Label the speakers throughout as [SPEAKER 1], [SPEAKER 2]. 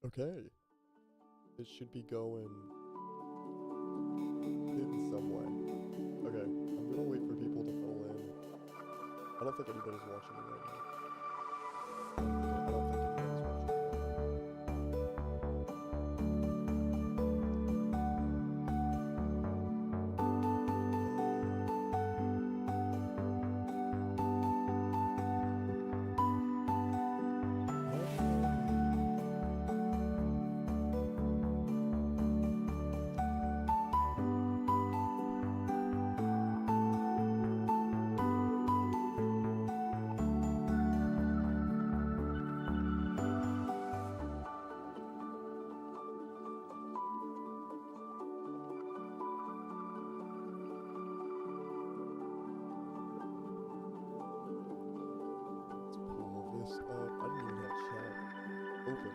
[SPEAKER 1] Okay. It should be going in some way. Okay, I'm gonna wait for people to fill in. I don't think anybody's watching it right now. I don't think anybody's watching it. Let's pull this up. I didn't even have chat open.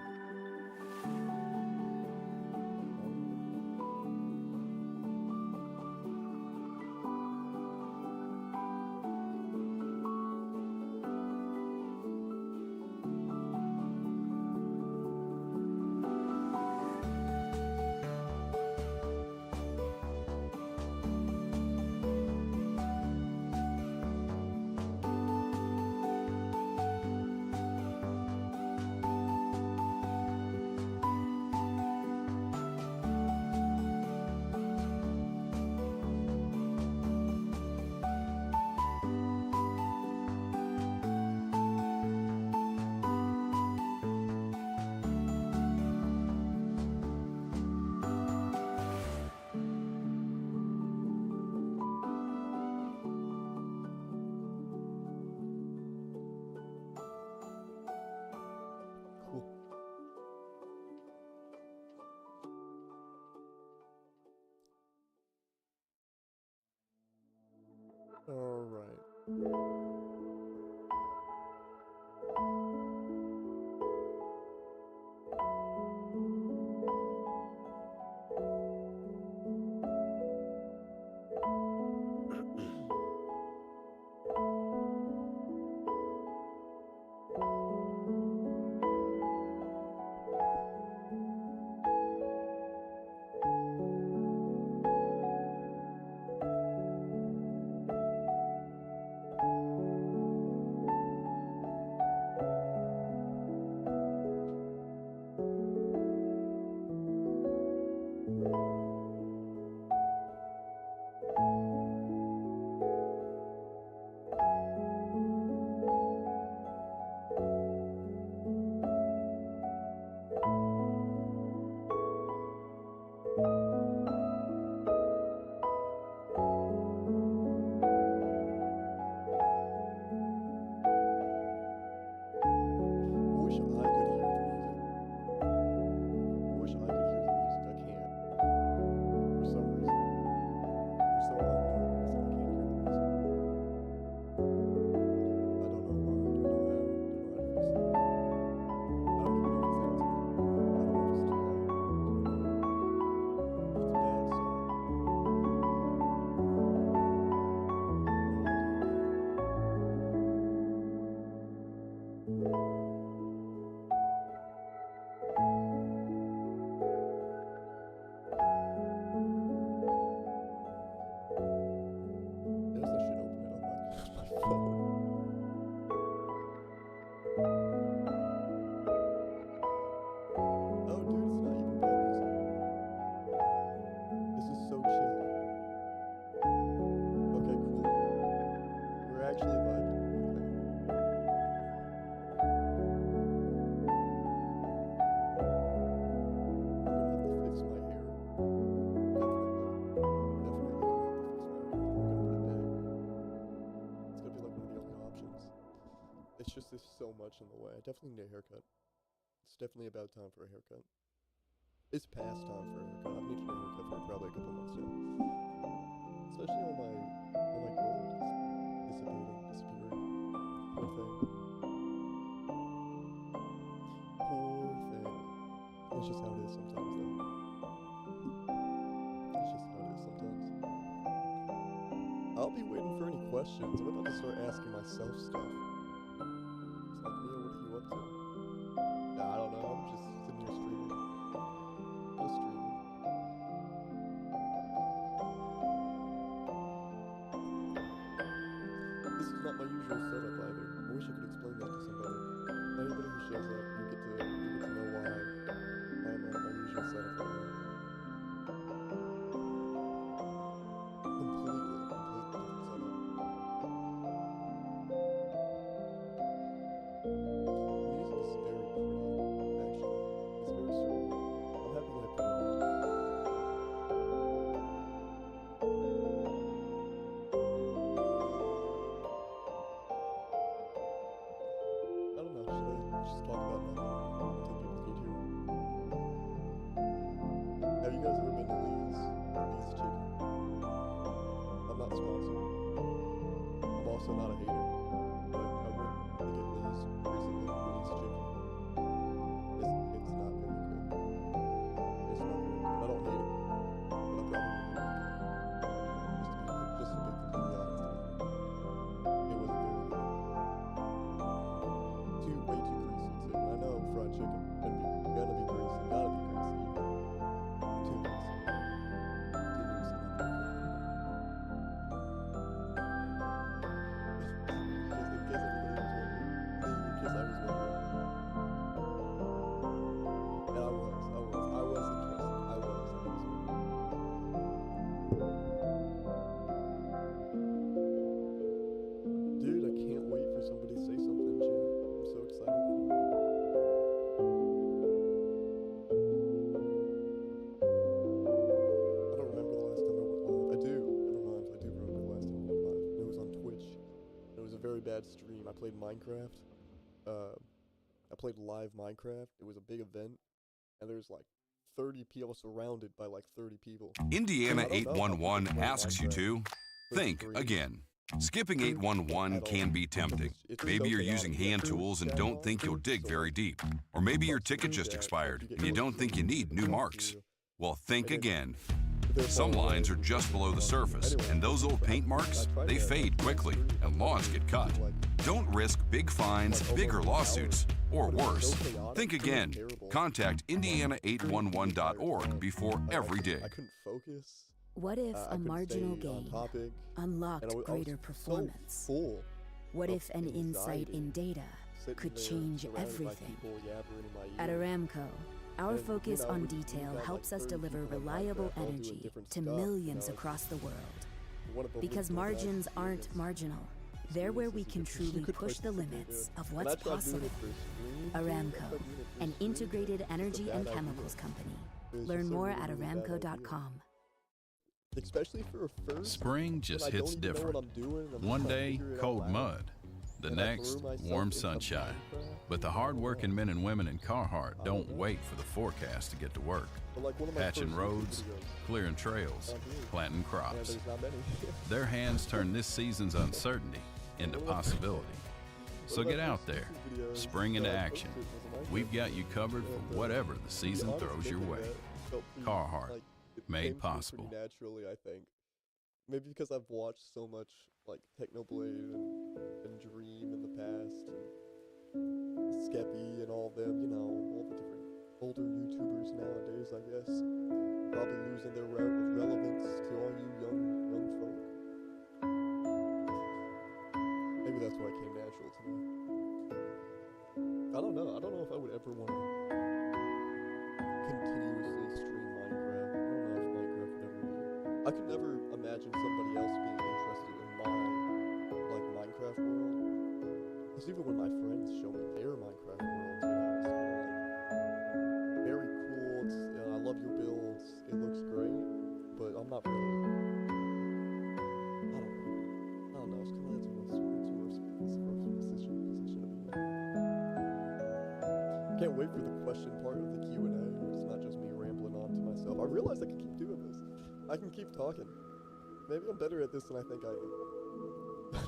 [SPEAKER 1] Cool. All right. I wish I could hear the music. I wish I could hear the music. I can't. For some reason. For some unknown reason, I can't hear the music. I don't know why. I don't know how. I don't know how to fix it. I don't even know if it sounds good. I don't know if it's too loud. I don't know if it's a bad song. No idea. I guess I should open it on my phone. Oh, dude, it's not even bad music. This is so chill. Okay, cool. We're actually vibing. Okay. I'm gonna have to fix my hair. Definitely. Definitely gonna have to fix my hair. I'm gonna put it back. It's gonna be like one of the only options. It's just there's so much in the way. I definitely need a haircut. It's definitely about time for a haircut. It's past time for a haircut. I've needed a haircut for probably a couple months now. Especially all my gold is disappearing. Poor thing. Poor thing. That's just how it is sometimes though. It's just how it is sometimes. I'll be waiting for any questions. I'm about to start asking myself stuff. It's like, Mia, what are you up to? Nah, I don't know. I'm just sitting here streaming. not my usual setup either. I wish I could explain that to somebody. Anybody who shows up, you get to know why I'm not my usual setup right now. Completely different setup. Music is very pretty, actually. It's very serene. I'm happy that I put it on. I don't know, should I just talk about nothing until people get here? Have you guys ever been to Lee's? Lee's Chicken? I'm not sponsored. I'm also not a hater. But I went to get Lee's recently. Lee's Chicken. It's not very good. It's not very good. I don't hate it. But I probably wouldn't eat it again. Just to be completely honest about it. It wasn't very good. Way too greasy too. I know fried chicken gonna be greasy, gotta be greasy even. Too greasy. Too greasy, not very good. In case everybody was wondering. In case I was wondering. And I was interested. I was. Dude, I can't wait for somebody to say something in chat. I'm so excited for it. I don't remember the last time I went live. I do. Never mind. I do remember the last time I went live. It was on Twitch. It was a very bad stream. I played Minecraft. I played live Minecraft. It was a big event. And there's like 30 people. I was surrounded by like 30 people.
[SPEAKER 2] Indiana 811 asks you to think again. Skipping 811 can be tempting. Maybe you're using hand tools and don't think you'll dig very deep. Or maybe your ticket just expired and you don't think you need new marks. Well, think again. Some lines are just below the surface, and those old paint marks, they fade quickly, and lawns get cut. Don't risk big fines, bigger lawsuits, or worse. Think again. Contact Indiana811.org before every dig.
[SPEAKER 1] I couldn't focus.
[SPEAKER 3] What if a marginal gain unlocked greater performance? What if an insight in data could change everything? At Aramco, our focus on detail helps us deliver reliable energy to millions across the world. Because margins aren't marginal. They're where we can truly push the limits of what's possible. Aramco, an integrated energy and chemicals company. Learn more at aramco.com.
[SPEAKER 1] Especially for a first.
[SPEAKER 4] Spring just hits different. One day, cold mud. The next, warm sunshine. But the hard-working men and women in Carhartt don't wait for the forecast to get to work. Patching roads, clearing trails, planting crops. Their hands turn this season's uncertainty into possibility. So get out there, spring into action. We've got you covered for whatever the season throws your way. Carhartt, made possible.
[SPEAKER 1] Naturally, I think. Maybe because I've watched so much like Technoblade and Dream in the past, and Skeppy and all them, you know, all the different older YouTubers nowadays, I guess. Probably losing their relevance to all you young folk. Maybe that's why it came natural to me. I don't know. I don't know if I would ever want to continuously stream Minecraft. I don't know if Minecraft would ever be. I could never imagine somebody else being interested in my like Minecraft world. Because even when my friends show me their Minecraft worlds, you know, it's kind of like very cool. It's, you know, I love your builds. It looks great, but I'm not really. I don't know. It's kind of that's a rough position to be in. Can't wait for the question part of the Q&A, where it's not just me rambling on to myself. I realize I can keep doing this. I can keep talking. Maybe I'm better at this than I think I am.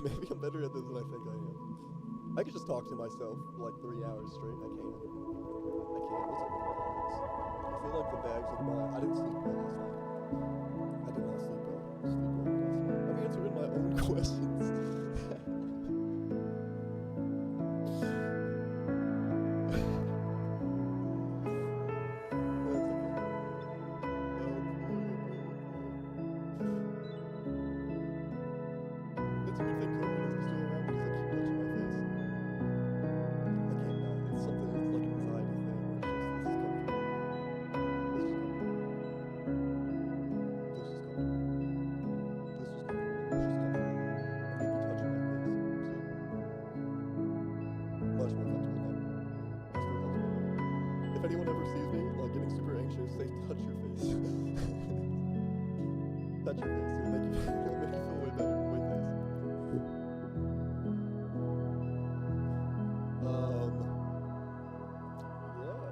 [SPEAKER 1] Maybe I'm better at this than I think I am. I could just talk to myself for like 3 hours straight. I can. What's up with my bags? I feel like the bags are mine. I didn't sleep well last night. I did not sleep well. I'm answering my own questions. anyone ever sees me, like, getting super anxious, say, touch your face. Touch your face. It'll make you feel way better. Way nice. Yeah.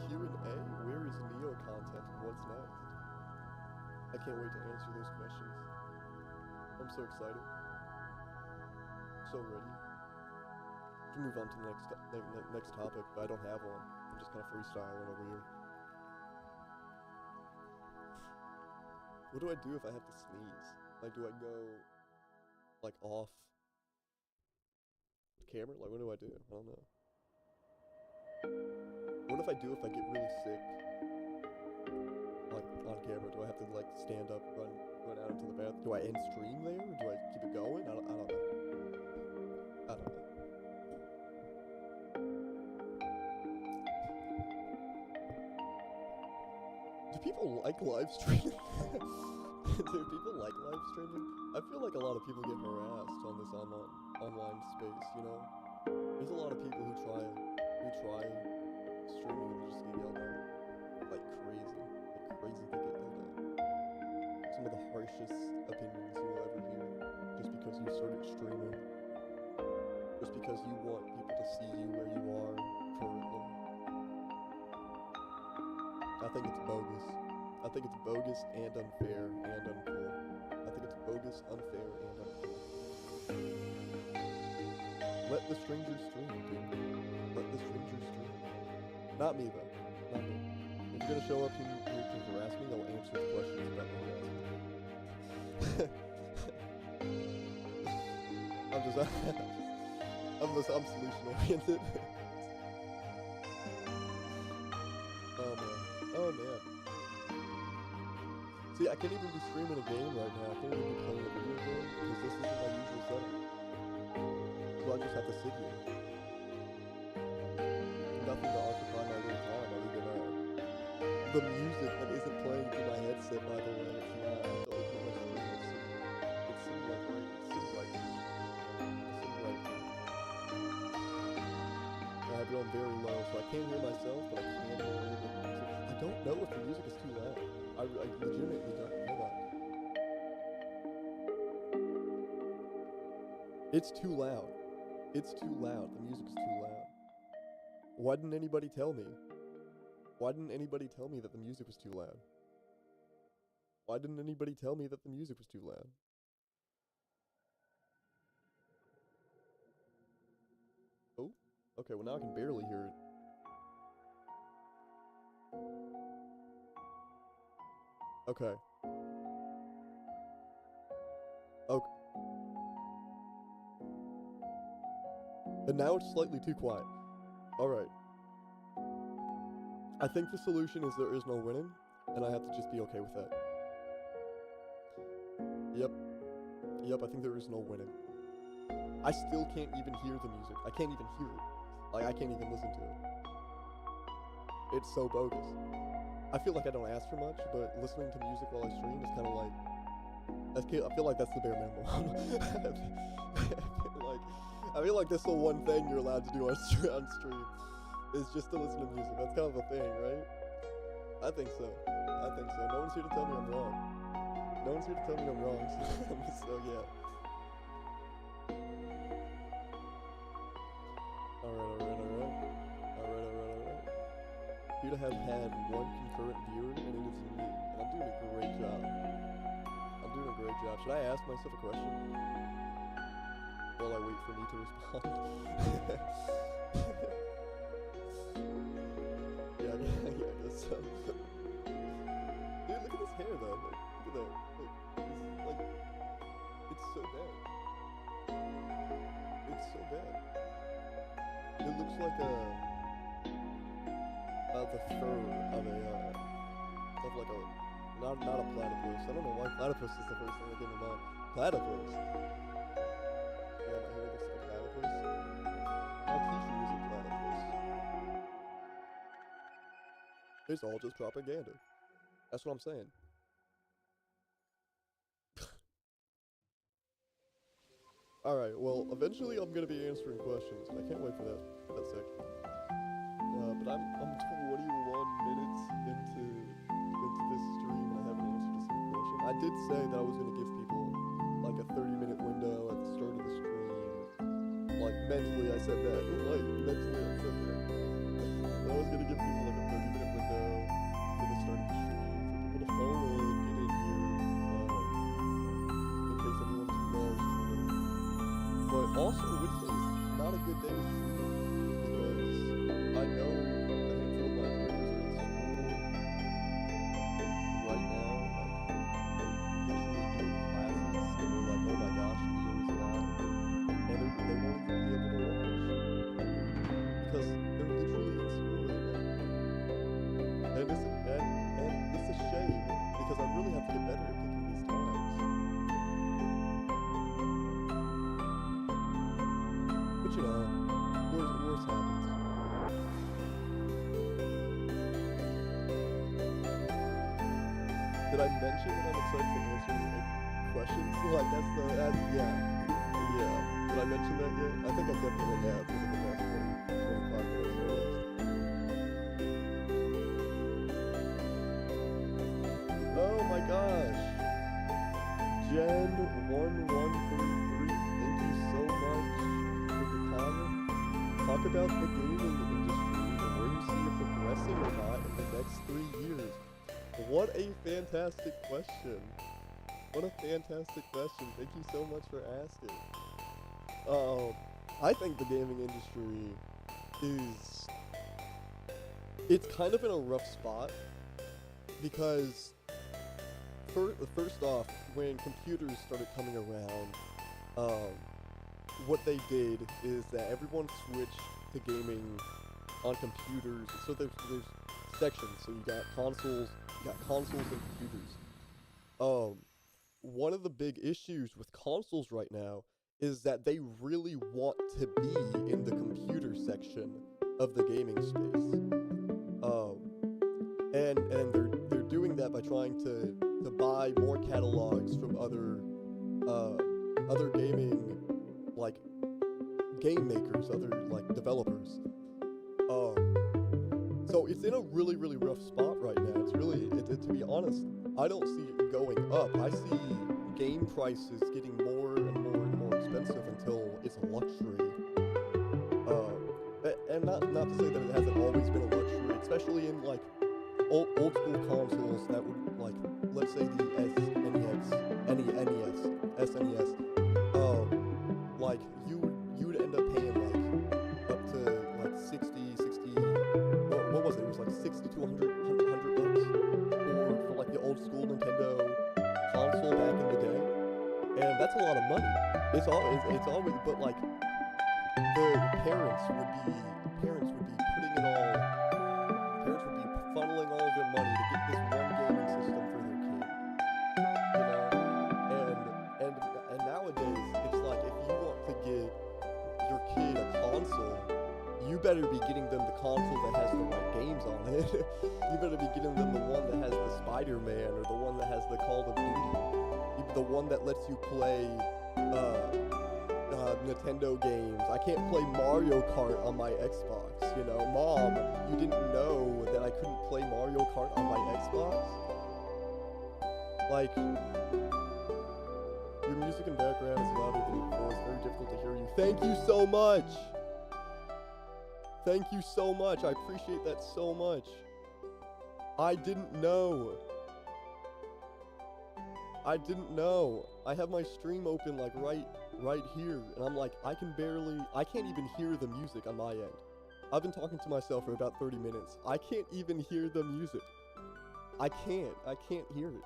[SPEAKER 1] QnA. Where is Neo content and what's next? I can't wait to answer those questions. I'm so excited. So ready. To move on to the next topic, but I don't have one. I'm just kind of freestyling over here. What do I do if I have to sneeze? Like, do I go, like, off camera? Like, what do I do? I don't know. What if I do if I get really sick? Like, on camera, do I have to, like, stand up, run out into the bathroom? Do I end stream there, or do I keep it going? I don't know. I don't know. Do people like live streaming? Do people like live streaming? I feel like a lot of people get harassed on this online space, you know? There's a lot of people who try streaming and just get yelled at. Like crazy. Like crazy to get yelled at. Some of the harshest opinions you will ever hear. Just because you started streaming. Just because you want people to see you where you are currently. I think it's bogus. I think it's bogus and unfair and uncool. I think it's bogus, unfair, and uncool. Let the strangers stream, dude. Let the strangers stream. Not me, though. Not me. If you're gonna show up here to harass me, I'll answer the questions about the harassment. I'm solution oriented. Oh man. See, I can't even be streaming a game right now. I can't even be playing a video game because this isn't my usual setup. So I just have to sit here. Nothing to occupy my little time other than the music that isn't playing through my headset, by the way. It's not. I have to open my stream. It seemed like right. I have it on very low, so I can't hear myself, but I can hear the music. I don't know if the music is too loud. I legitimately don't know that. It's too loud. It's too loud. The music is too loud. Why didn't anybody tell me? Why didn't anybody tell me that the music was too loud? Why didn't anybody tell me that the music was too loud? Oh, okay, well now I can barely hear it. Okay. Okay. And now it's slightly too quiet. Alright. I think the solution is there is no winning, and I have to just be okay with that. Yep, I think there is no winning. I still can't even hear the music. I can't even hear it. Like, I can't even listen to it. It's so bogus. I feel like I don't ask for much, but listening to music while I stream is kind of like... I feel like that's the bare minimum. I feel like that's the one thing you're allowed to do on stream, is just to listen to music. That's kind of a thing, right? I think so. No one's here to tell me I'm wrong. So yeah. Alright. You to have had one concurrent viewer, and it is me. And I'm doing a great job. Should I ask myself a question? While I wait for me to respond? yeah, I guess so. Dude, look at this hair though. Look at that. Look, it's so bad. It looks like the fur of not a platypus. I don't know why platypus is the first thing that came to mind. Platypus. Yeah, my hair looks like a platypus. My t-shirt is a platypus. It's all just propaganda. That's what I'm saying. Alright, well, eventually I'm gonna be answering questions. I can't wait for that section. But I'm did say that I was gonna give people like a 30-minute window at the start of the stream. Like mentally, I said that. Like mentally, I said that. I was gonna give people like a 30-minute window for the start of the stream for people to phone in, get in here, in case anyone too low is streaming. But also, Wednesday is not a good day to stream because I know a handful of my viewers are in school right now, like literally doing classes, and they're like, oh my gosh, video is live, and they won't even be able to watch because they're literally in school right now. And it's a shame because I really have to get better at picking these times. But you know, worse happens. Did I mention that I'm excited to answer questions? Like yeah. Did I mention that yet? I think I definitely have within the past 25 minutes at least. Oh my gosh. Jen1133, thank you so much for the comment. Talk about the gaming industry and where you see it progressing or not in the next 3 years. What a fantastic question. What a fantastic question. Thank you so much for asking. I think the gaming industry it's kind of in a rough spot because first off, when computers started coming around, what they did is that everyone switched to gaming on computers. So there's sections. So you got consoles and computers. One of the big issues with consoles right now is that they really want to be in the computer section of the gaming space. And they're doing that by trying to buy more catalogs from other gaming, like game makers, other like developers. So it's in a really, really rough spot right now. It's really, to be honest, I don't see it going up. I see game prices getting more and more and more expensive until it's a luxury. And not to say that it hasn't always been a luxury, especially in like old school consoles that would, like, let's say the SNES, like you would end up paying like up to like 60, what was it? It was like 60 to 100 bucks for like the old school Nintendo console back in the day, and that's a lot of money. It's always, but like the parents would be funneling all of their money to get this one gaming system for their kid, you know. And nowadays it's like, if you want to get your kid a console, you better be getting them the console that has the right games on it. You better be getting them the one that has the Spider-Man, or the one that has the Call of Duty, the one that lets you play Nintendo games. I can't play Mario Kart on my Xbox, you know. Mom, you didn't know that I couldn't play Mario Kart on my Xbox? Like, your music and background is louder than before. It's very difficult to hear you. Thank you so much! Thank you so much. I appreciate that so much. I didn't know. I have my stream open like right here, and I'm like, I can't even hear the music on my end. I've been talking to myself for about 30 minutes. I can't even hear the music. I can't hear it.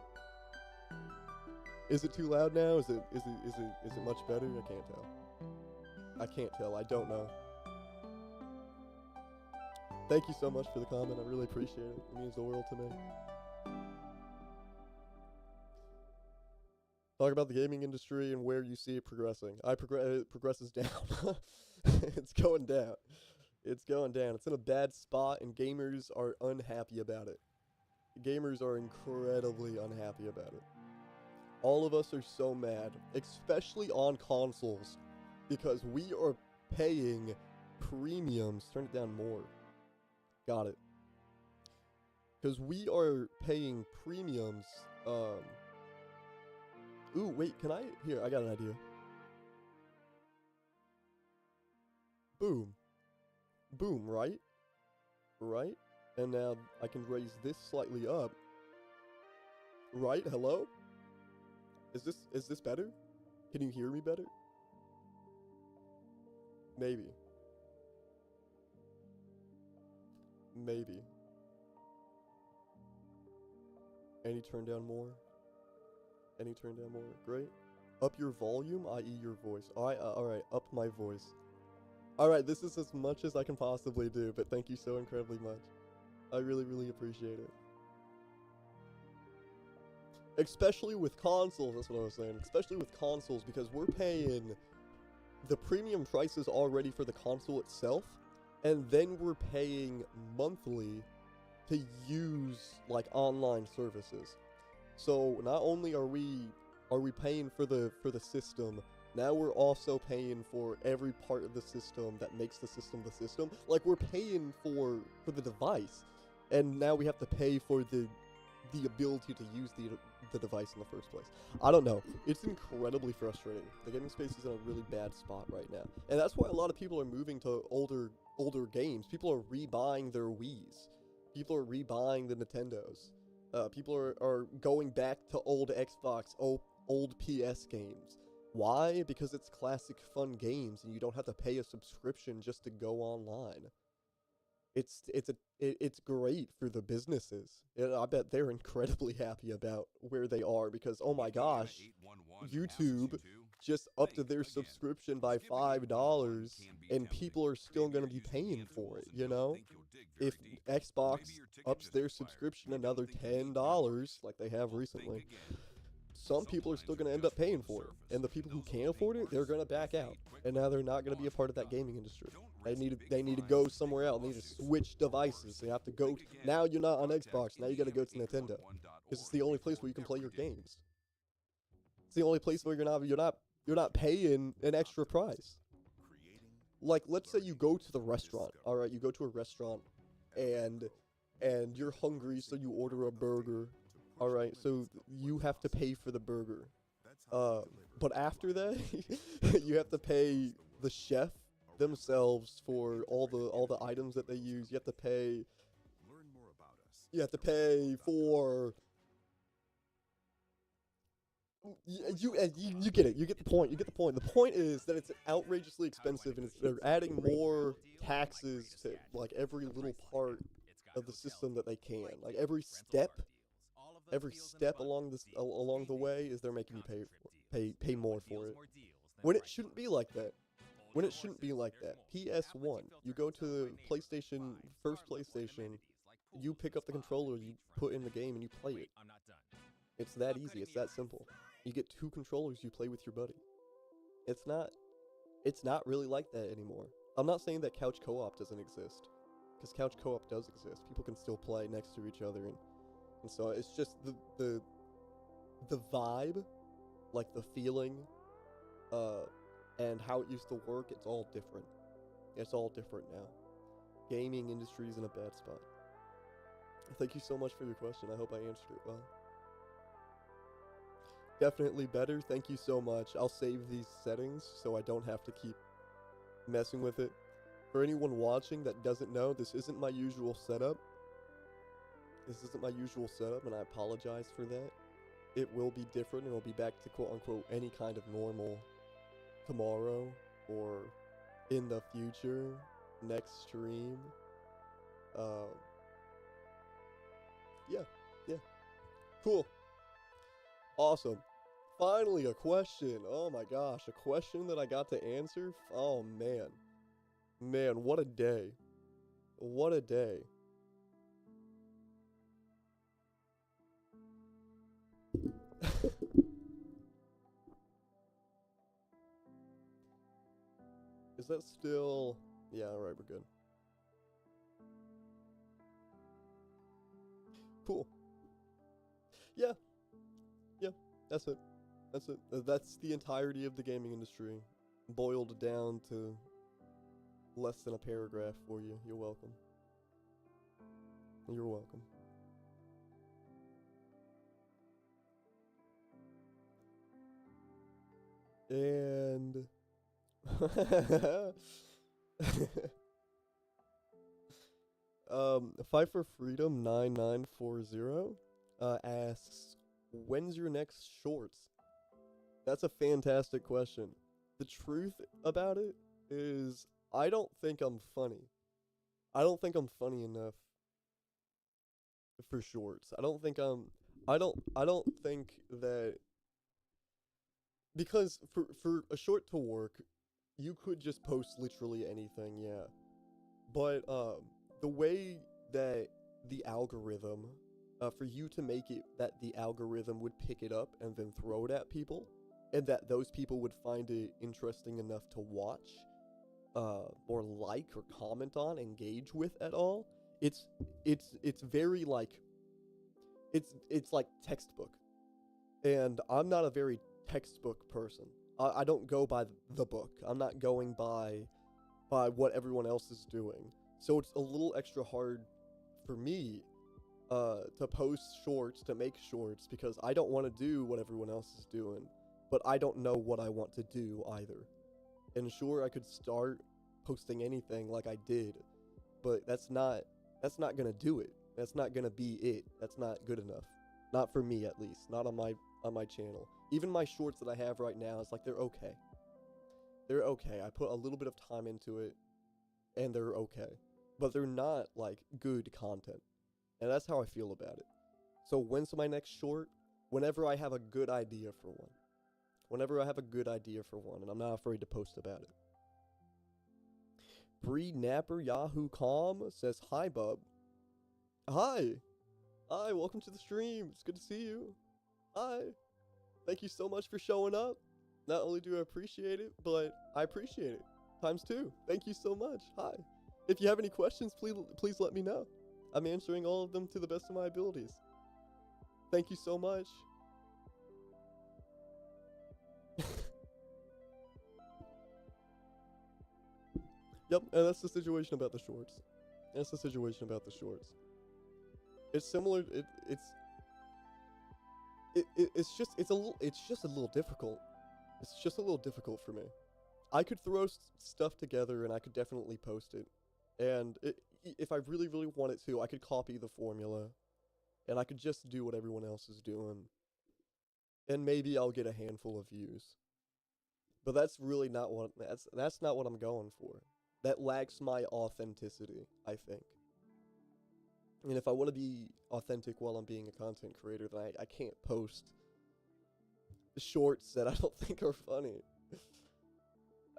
[SPEAKER 1] Is it too loud now? Is it much better? I can't tell. I don't know. Thank you so much for the comment. I really appreciate it. It means the world to me. Talk about the gaming industry and where you see it progressing. It progresses down. It's going down. It's in a bad spot, and gamers are unhappy about it. Gamers are incredibly unhappy about it. All of us are so mad, especially on consoles, because we are paying premiums. Turn it down more. Got it. Because we are paying premiums, Ooh, wait, can I? Here, I got an idea. Boom. Boom, right? Right? And now I can raise this slightly up. Right? Hello? Is this better? Can you hear me better? Maybe. Maybe. Any turn down more? Any turn down more? Great. Up your volume, i.e. your voice. Alright, up my voice. Alright, this is as much as I can possibly do, but thank you so incredibly much. I really, really appreciate it. Especially with consoles, that's what I was saying. Especially with consoles, because we're paying the premium prices already for the console itself, and then we're paying monthly to use, like, online services. So not only are we paying for the system, now we're also paying for every part of the system that makes the system the system. Like, we're paying for the device, and now we have to pay for the ability to use the device in the first place. I don't know. It's incredibly frustrating. The gaming space is in a really bad spot right now, and that's why a lot of people are moving to older games. People are rebuying their Wiis. People are rebuying the Nintendos. People are going back to old Xbox, old PS games. Why? Because it's classic fun games, and you don't have to pay a subscription just to go online. It's great for the businesses. And I bet they're incredibly happy about where they are, because oh my gosh, YouTube just upped their subscription by $5, and people are still gonna be paying for it, you know? If Xbox ups their subscription another $10, like they have recently, some people are still going to end up paying for it. And the people who can't afford it, they're going to back out. And now they're not going to be a part of that gaming industry. They need to go somewhere else. They need to switch devices. They have to go. Now you're not on Xbox. Now you got to go to Nintendo, because it's the only place where you can play your games. It's the only place where you're not paying an extra price. Like, let's say you go to the restaurant. All right, you go to a restaurant, and you're hungry, so you order a burger. All right, so you have to pay for the burger. But after that, you have to pay the chef themselves for all the items that they use. You have to pay. You have to pay for. You get it. You get the point. You get the point. The point is that it's outrageously expensive, and they're adding more taxes to like every little part of the system that they can. Like every step along the way is they're making you pay more for it. When it shouldn't be like that. When it shouldn't be like that. PS1, you go to the PlayStation, first PlayStation, you pick up the controller, you put in the game, and you play it. It's that easy. It's that simple. You get 2 controllers, you play with your buddy. It's not really like that anymore. I'm not saying that couch co-op doesn't exist, because couch co-op does exist. People can still play next to each other, and so it's just the vibe, like the feeling, and how it used to work. It's all different. It's all different now. Gaming industry is in a bad spot. Thank you so much for your question. I hope I answered it well. Definitely better. Thank you so much. I'll save these settings so I don't have to keep messing with it. For anyone watching that doesn't know, this isn't my usual setup. This isn't my usual setup, and I apologize for that. It will be different, and we'll be back to quote-unquote any kind of normal tomorrow or in the future, next stream. Yeah. Cool. Awesome. Finally, a question. Oh my gosh, a question that I got to answer. Oh man. Man, what a day. What a day. Is that still... Yeah, alright, we're good. Cool. Yeah. That's it. That's the entirety of the gaming industry, boiled down to less than a paragraph for you. You're welcome. You're welcome. And Fight for Freedom 9940 asks, when's your next shorts? That's a fantastic question. The truth about it is I don't think I'm funny. I don't think I'm funny enough for shorts. I don't think that, because for a short to work, you could just post literally anything, yeah. But the way that the algorithm, for you to make it that the algorithm would pick it up and then throw it at people, and that those people would find it interesting enough to watch, or like or comment on, engage with at all, it's very like, it's like textbook. And I'm not a very textbook person. I don't go by the book. I'm not going by what everyone else is doing. So it's a little extra hard for me to post shorts, to make shorts, because I don't want to do what everyone else is doing, but I don't know what I want to do either. And sure, I could start posting anything like I did, but that's not gonna do it. That's not gonna be it. That's not good enough. Not for me, at least. Not on my channel. Even my shorts that I have right now, it's like they're okay. They're okay. I put a little bit of time into it, and they're okay. But they're not, like, good content. And that's how I feel about it. So when's my next short? Whenever I have a good idea for one. Whenever I have a good idea for one, and I'm not afraid to post about it. Bree Napper Yahoo Com says, hi, bub. Hi. Hi, welcome to the stream. It's good to see you. Hi. Thank you so much for showing up. Not only do I appreciate it, but I appreciate it. ×2. Thank you so much. Hi. If you have any questions, please let me know. I'm answering all of them to the best of my abilities. Thank you so much. Yep, and that's the situation about the shorts. That's the situation about the shorts. It's similar. It's just a little difficult. It's just a little difficult for me. I could throw stuff together and I could definitely post it. And if I really, really wanted to, I could copy the formula, and I could just do what everyone else is doing. And maybe I'll get a handful of views. But that's really not what that's not what I'm going for. That lacks my authenticity, I think. And if I want to be authentic while I'm being a content creator, then I can't post shorts that I don't think are funny.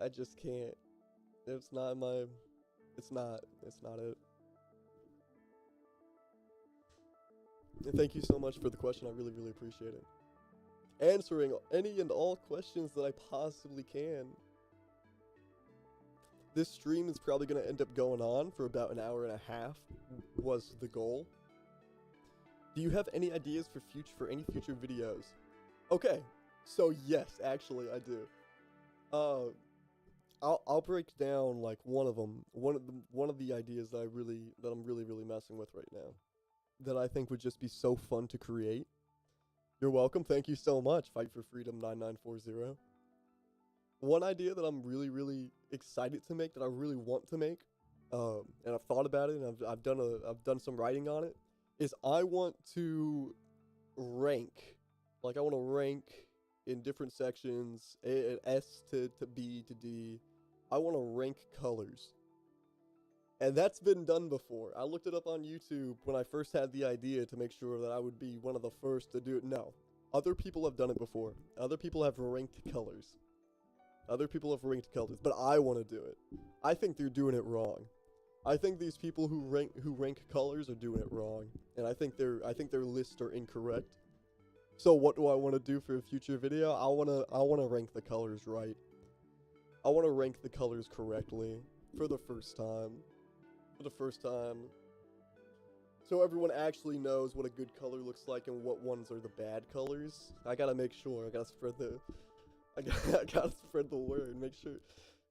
[SPEAKER 1] I just can't. It's not it. And thank you so much for the question. I really, really appreciate it. Answering any and all questions that I possibly can. This stream is probably going to end up going on for about an hour and a half, was the goal. Do you have any ideas for any future videos? Okay, so yes, actually I do. I'll break down like one of them. One of the ideas that I'm really messing with right now, that I think would just be so fun to create. You're welcome. Thank you so much. Fight for Freedom 9940. One idea that I'm really, really excited to make, that I really want to make, and I've thought about it, and I've done some writing on it, is I want to rank. Like, I want to rank in different sections, S to B to D. I want to rank colors. And that's been done before. I looked it up on YouTube when I first had the idea to make sure that I would be one of the first to do it. No. Other people have done it before. Other people have ranked colors. But I want to do it. I think they're doing it wrong. I think these people who rank colors are doing it wrong, and I think their lists are incorrect. So what do I want to do for a future video? I want to rank the colors right. I want to rank the colors correctly for the first time. So everyone actually knows what a good color looks like and what ones are the bad colors. I gotta make sure. I gotta spread the word. Make sure.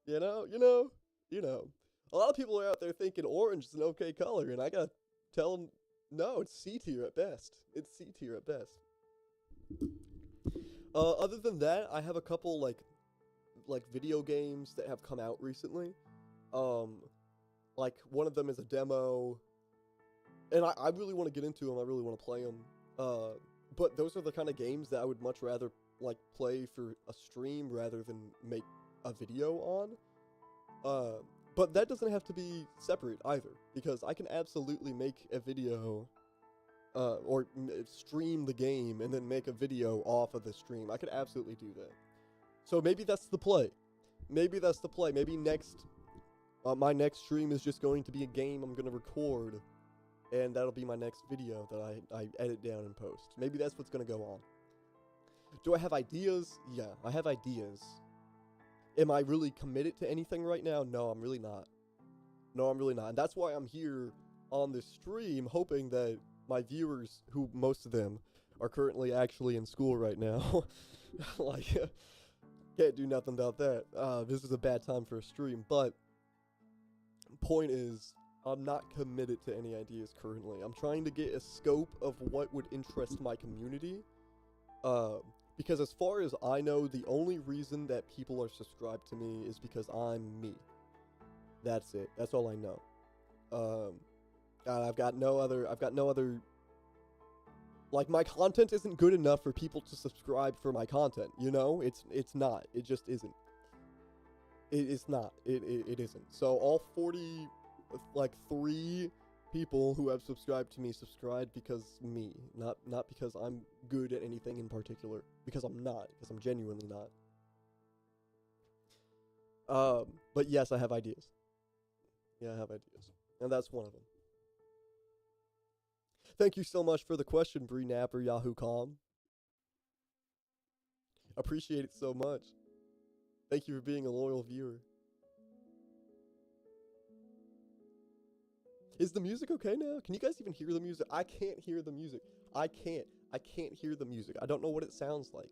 [SPEAKER 1] You know. A lot of people are out there thinking orange is an okay color, and I gotta tell them, no, it's C tier at best. Other than that, I have a couple, like, like video games that have come out recently. Like one of them is a demo, and I really want to get into them. I really want to play them. But those are the kind of games that I would much rather like play for a stream rather than make a video on. But that doesn't have to be separate either, because I can absolutely make a video or stream the game and then make a video off of the stream. I could absolutely do that. So maybe that's the play. Maybe that's the play. Maybe my next stream is just going to be a game I'm going to record, and that'll be my next video that I edit down and post. Maybe that's what's going to go on. Do I have ideas? Yeah, I have ideas. Am I really committed to anything right now? No, I'm really not. No, I'm really not. And that's why I'm here on this stream, hoping that my viewers, who most of them are currently actually in school right now, like, can't do nothing about that. This is a bad time for a stream, but point is, I'm not committed to any ideas currently. I'm trying to get a scope of what would interest my community. Because as far as I know, the only reason that people are subscribed to me is because I'm me. That's it. That's all I know. I've got no other, like, my content isn't good enough for people to subscribe for my content, you know? It's not. It just isn't. It's not. It isn't. So all 3 people who have subscribed to me subscribed because me, not because I'm good at anything in particular, because I'm not, because I'm genuinely not. But yes, I have ideas. Yeah, I have ideas, and that's one of them. Thank you so much for the question, Bree Napper, Yahoo.com. Appreciate it so much. Thank you for being a loyal viewer. Is the music okay now? Can you guys even hear the music? I can't hear the music. I can't hear the music. I don't know what it sounds like.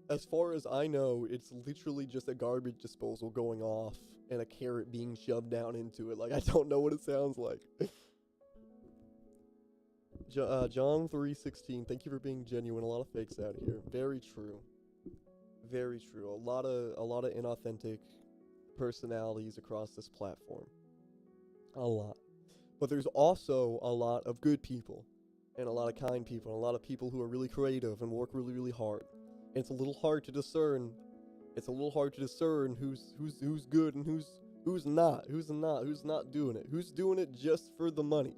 [SPEAKER 1] As far as I know, it's literally just a garbage disposal going off and a carrot being shoved down into it. Like, I don't know what it sounds like. John 3:16. Thank you for being genuine. A lot of fakes out here. Very true. Very true. A lot of inauthentic personalities across this platform. A lot. But there's also a lot of good people, and a lot of kind people, and a lot of people who are really creative and work really, really hard. And it's a little hard to discern. It's a little hard to discern who's good and who's not doing it. Who's doing it just for the money?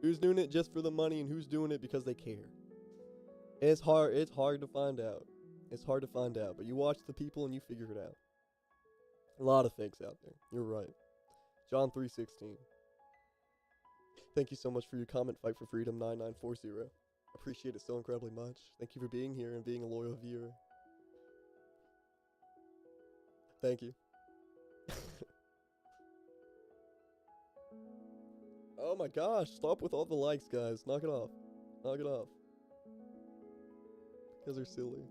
[SPEAKER 1] Who's doing it just for the money, and who's doing it because they care? And it's hard to find out. It's hard to find out, but you watch the people and you figure it out. A lot of fakes out there. You're right. John 3:16. Thank you so much for your comment. Fight for Freedom 9940. Appreciate it so incredibly much. Thank you for being here and being a loyal viewer. Thank you. Oh my gosh, stop with all the likes, guys. Knock it off. Knock it off. Because they're silly.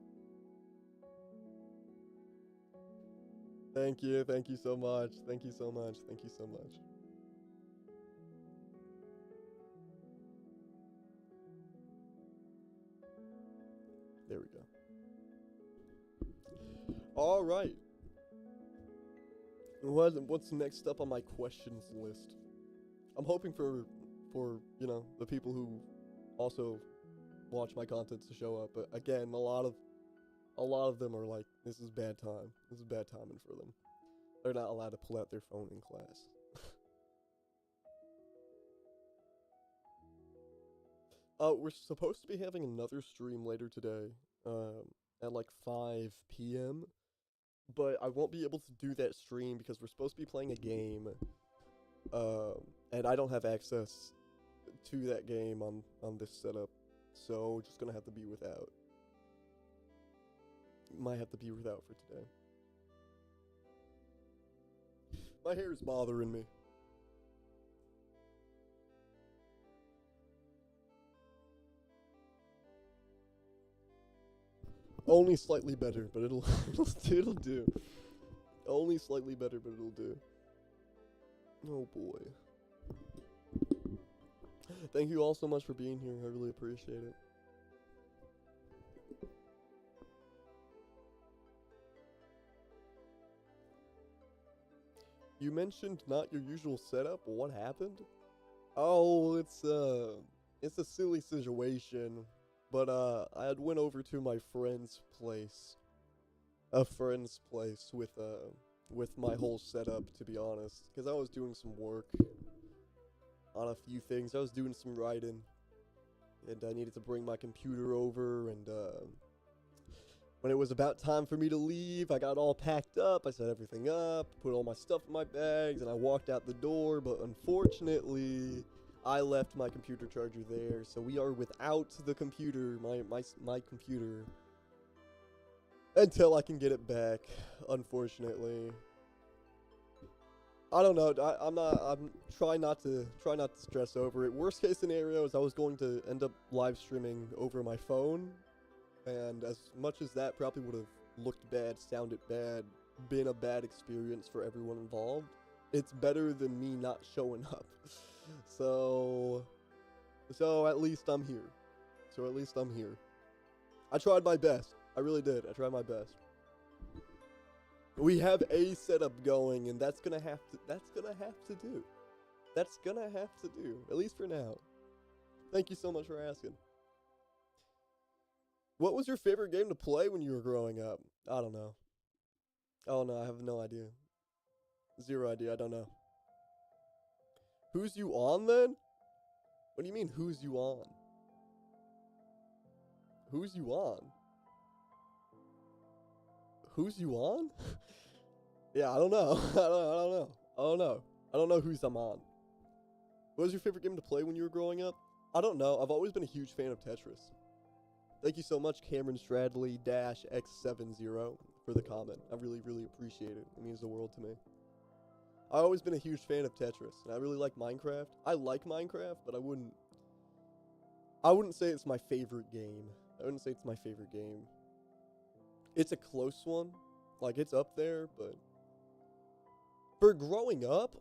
[SPEAKER 1] Thank you so much. Thank you so much. Thank you so much. There we go. All right. What's next up on my questions list? I'm hoping for you know, the people who also watch my content to show up, but again, a lot of them are like, this is bad time. This is bad timing for them. They're not allowed to pull out their phone in class. We're supposed to be having another stream later today, at like 5 p.m. But I won't be able to do that stream because we're supposed to be playing a game, and I don't have access to that game on this setup, so just gonna have to be without. Might have to be without for today. My hair is bothering me. Only slightly better, but it'll do. Only slightly better, but it'll do. Oh boy. Thank you all so much for being here. I really appreciate it. You mentioned not your usual setup. What happened? Oh, it's a silly situation, but I had went over to my friend's place, with my whole setup, to be honest, because I was doing some work on a few things. I was doing some writing, and I needed to bring my computer over, and when it was about time for me to leave, I got all packed up, I set everything up, put all my stuff in my bags, and I walked out the door, but unfortunately, I left my computer charger there, so we are without the computer, my computer, until I can get it back, unfortunately. I don't know, I'm trying not to stress over it. Worst case scenario is I was going to end up live streaming over my phone, and as much as that probably would have looked bad, sounded bad, been a bad experience for everyone involved, it's better than me not showing up. So at least I'm here. I tried my best. I really did. I tried my best. We have a setup going, and that's gonna have to do. That's gonna have to do, at least for now. Thank you so much for asking. What was your favorite game to play when you were growing up? I don't know. Oh no, I have no idea. Zero idea, I don't know. Who's you on then? What do you mean, who's you on? Who's you on? Who's you on? Yeah, I don't know. I don't know who's I'm on. What was your favorite game to play when you were growing up? I don't know. I've always been a huge fan of Tetris. Thank you so much, Cameron Stradley-X70, for the comment. I really, really appreciate it. It means the world to me. I've always been a huge fan of Tetris, and I really like Minecraft. I like Minecraft, but I wouldn't say it's my favorite game. It's a close one. Like, it's up there, but for growing up,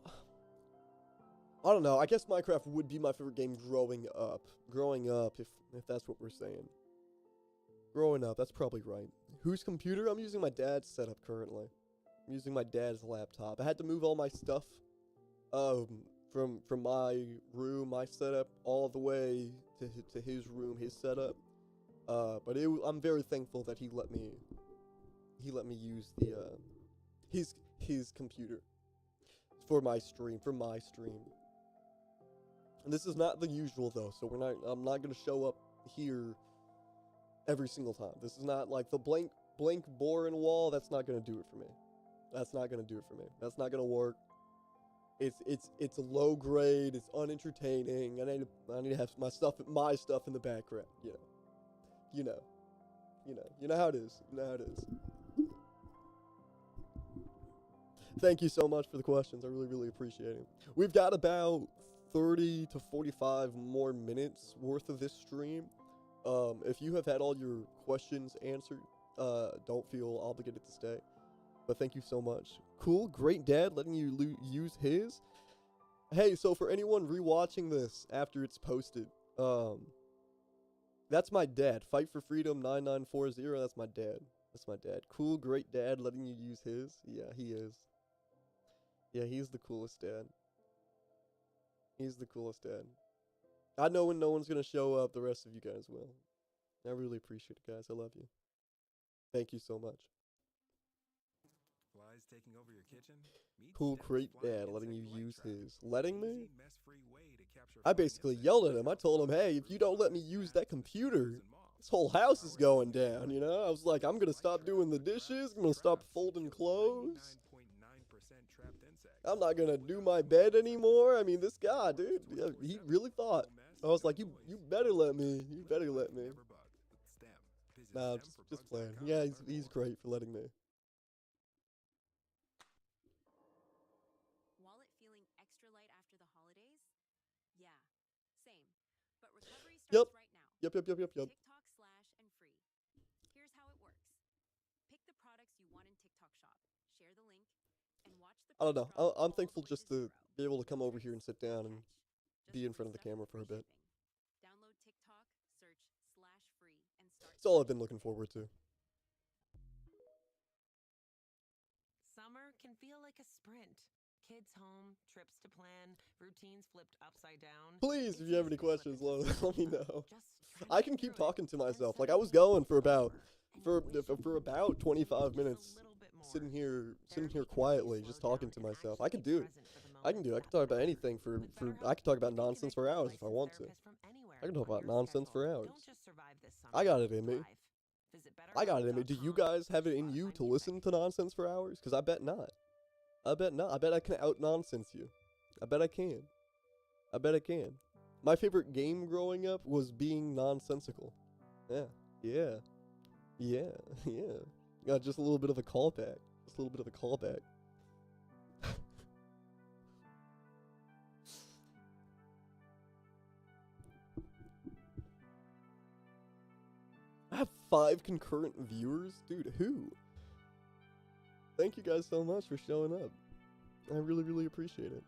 [SPEAKER 1] I don't know. I guess Minecraft would be my favorite game growing up. If that's what we're saying. Growing up, that's probably right. Whose computer? I'm using my dad's setup currently. I'm using my dad's laptop. I had to move all my stuff from my room, my setup, all the way to his room, his setup. But I'm very thankful that he let me use the his computer for my stream. And this is not the usual though, so I'm not gonna show up here every single time. This is not like the blank boring wall. That's not gonna do it for me. That's not gonna work. It's low grade. It's unentertaining. I need to have my stuff in the background. You know how it is. Thank you so much for the questions. I really, really appreciate it. We've got about 30 to 45 more minutes worth of this stream. If you have had all your questions answered, don't feel obligated to stay. But thank you so much. Cool, great dad letting you use his. Hey, so for anyone rewatching this after it's posted, that's my dad. Fight for Freedom 9940. That's my dad. Cool, great dad letting you use his. Yeah, he is. Yeah, he's the coolest dad. I know when no one's gonna show up, the rest of you guys will. I really appreciate it, guys. I love you. Thank you so much.
[SPEAKER 5] Flies taking over your kitchen?
[SPEAKER 1] Cool, great dad letting you use his. Letting me? I basically yelled at him. I told him, hey, if you don't let me use that computer, this whole house is going down, you know? I was like, I'm gonna stop doing the dishes. I'm gonna stop folding clothes. I'm not gonna do my bed anymore. I mean, this guy, dude, he really thought. I was like, you better let me. Nah, just playing. Yeah, he's great for letting me.
[SPEAKER 3] Wallet feeling extra light after the holidays? Yeah, same. But recovery starts right now.
[SPEAKER 1] Yep.
[SPEAKER 3] TikTok /and free. Here's how it works. Pick the products you want in TikTok shop. Share the link and watch the
[SPEAKER 1] I don't know.
[SPEAKER 3] price drop
[SPEAKER 1] I'm
[SPEAKER 3] all
[SPEAKER 1] thankful
[SPEAKER 3] the way
[SPEAKER 1] just
[SPEAKER 3] to
[SPEAKER 1] to
[SPEAKER 3] zero.
[SPEAKER 1] be able to come over
[SPEAKER 3] Tricks
[SPEAKER 1] here and sit down and
[SPEAKER 3] catch.
[SPEAKER 1] be in
[SPEAKER 3] Just
[SPEAKER 1] front of the
[SPEAKER 3] free
[SPEAKER 1] camera
[SPEAKER 3] stuff
[SPEAKER 1] for a
[SPEAKER 3] free
[SPEAKER 1] bit.
[SPEAKER 3] shipping. Download TikTok, search /free and start.
[SPEAKER 1] It's all I've been looking forward to.
[SPEAKER 6] Summer can feel like a sprint,
[SPEAKER 5] Kids home, trips to plan, routines flipped upside down.
[SPEAKER 1] Please, if you have any questions, let me know.
[SPEAKER 5] Just
[SPEAKER 1] I can keep talking to myself. Like I was going for about 25 minutes, sitting here quietly, just talking to myself. I could do it. I can talk about anything I could talk about nonsense for hours if I want to. I can talk about nonsense for hours. I got it in me. I got it in me. Do you guys have it in you to listen to nonsense for hours? Because I bet not. I bet not. I bet I can out-nonsense you. I bet I can. I bet I can. My favorite game growing up was being nonsensical. Yeah. Yeah. Yeah. Yeah. Got just a little bit of a callback. Just a little bit of a callback. I have 5 concurrent viewers? Dude, who? Thank you guys so much for showing up. I really, really appreciate it.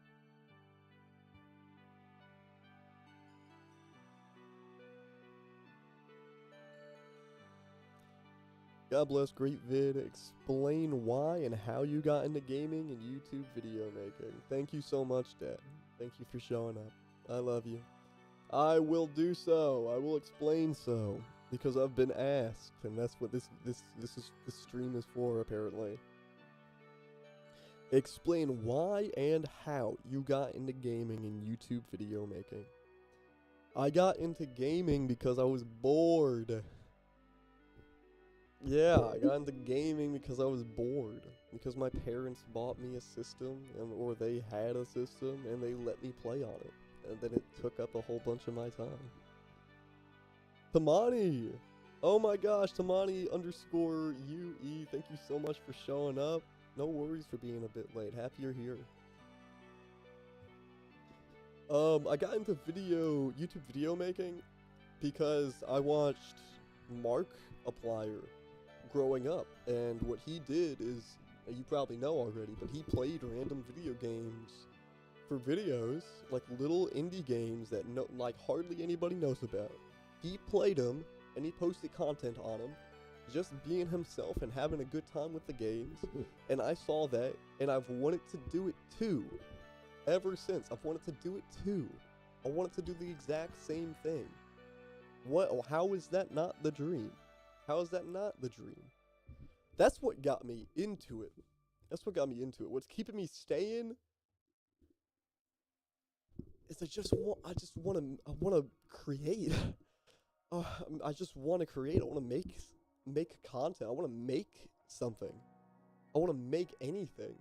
[SPEAKER 1] God bless, great vid. Explain why and how you got into gaming and YouTube video making. Thank you so much, Dad. Thank you for showing up. I love you. I will do so. I will explain so. Because I've been asked, and that's what this stream is for, apparently. Explain why and how you got into gaming and YouTube video making. I got into gaming because I was bored. Yeah, I got into gaming because I was bored. Because my parents bought me a system, or they had a system, and they let me play on it. And then it took up a whole bunch of my time. Tamani! Oh my gosh, Tamani_UE, thank you so much for showing up. No worries for being a bit late. Happy you're here. I got into YouTube video making because I watched Markiplier growing up, and what he did is, you probably know already, but he played random video games for videos, like little indie games that like hardly anybody knows about. He played them, and he posted content on them, just being himself and having a good time with the games. And I saw that, and I've wanted to do it too. Ever since, I've wanted to do it too. I wanted to do the exact same thing. How is that not the dream? How is that not the dream? That's what got me into it. That's what got me into it. What's keeping me staying is I want to create. I just want to create. I want to make content. I want to make something. I want to make anything.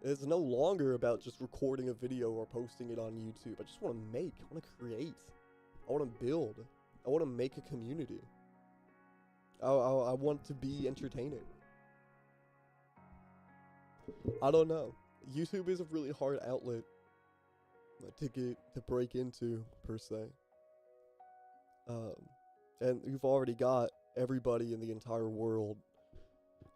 [SPEAKER 1] It's no longer about just recording a video or posting it on YouTube. I just want to make. I want to create. I want to build. I want to make a community. I want to be entertaining. I don't know. YouTube is a really hard outlet to break into, per se. And you've already got everybody in the entire world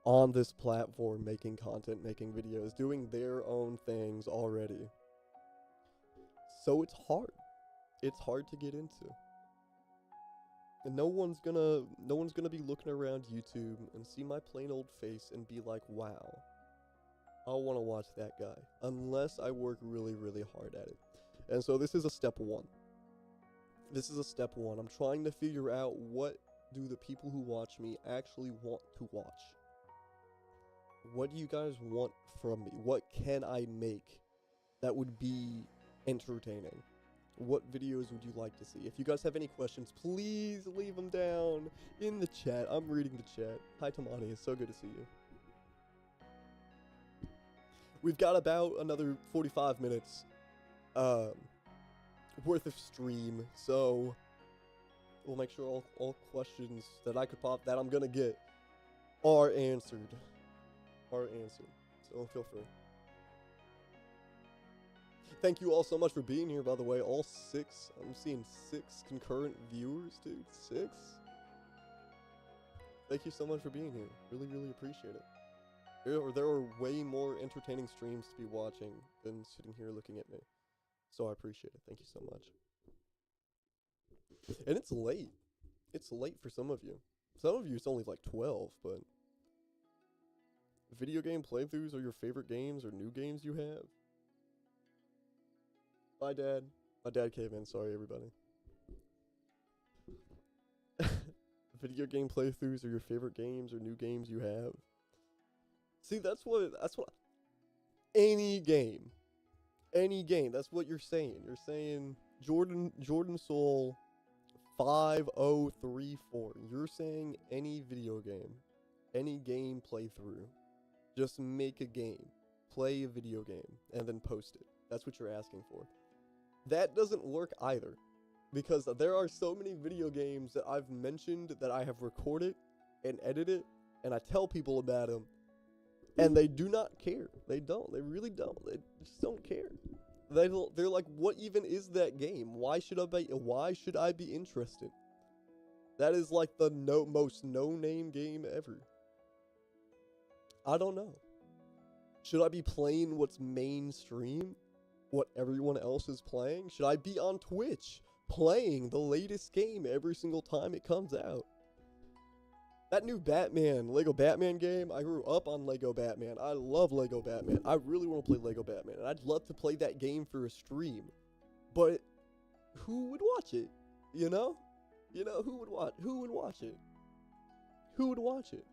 [SPEAKER 1] on this platform making content, making videos, doing their own things already. So it's hard. It's hard to get into. And no one's gonna be looking around YouTube and see my plain old face and be like, wow, I want to watch that guy, unless I work really, really hard at it. And so this is a step one. This is a step one. I'm trying to figure out, what do the people who watch me actually want to watch? What do you guys want from me? What can I make that would be entertaining? What videos would you like to see? If you guys have any questions, please leave them down in the chat. I'm reading the chat. Hi, Tamani. It's so good to see you. We've got about another 45 minutes worth of stream, so we'll make sure all questions that I'm gonna get are answered. So feel free. Thank you all so much for being here, by the way. All 6, I'm seeing 6 concurrent viewers, dude. 6. Thank you so much for being here. Really, really appreciate it. There are way more entertaining streams to be watching than sitting here looking at me. So I appreciate it. Thank you so much. And it's late. It's late for some of you. Some of you it's only like 12, but Video game playthroughs are your favorite games or new games you have? Bye, Dad. My dad came in. Sorry, everybody. Video game playthroughs are your favorite games or new games you have? See, that's what any game. That's what you're saying. You're saying Jordan Soul 5034. You're saying any video game, any game playthrough. Just make a game, play a video game, and then post it. That's what you're asking for. That doesn't work either, because there are so many video games that I've mentioned that I have recorded and edited, and I tell people about them, and they do not care. They don't. They really don't. They just don't care. They're like, what even is that game? Why should I be interested? That is like the most no-name game ever. I don't know. Should I be playing what's mainstream? What everyone else is playing? Should I be on Twitch playing the latest game every single time it comes out? That new Lego Batman game, I grew up on Lego Batman. I love Lego Batman. I really want to play Lego Batman. And I'd love to play that game for a stream. But who would watch it? You know? Who would watch it? Who would watch it?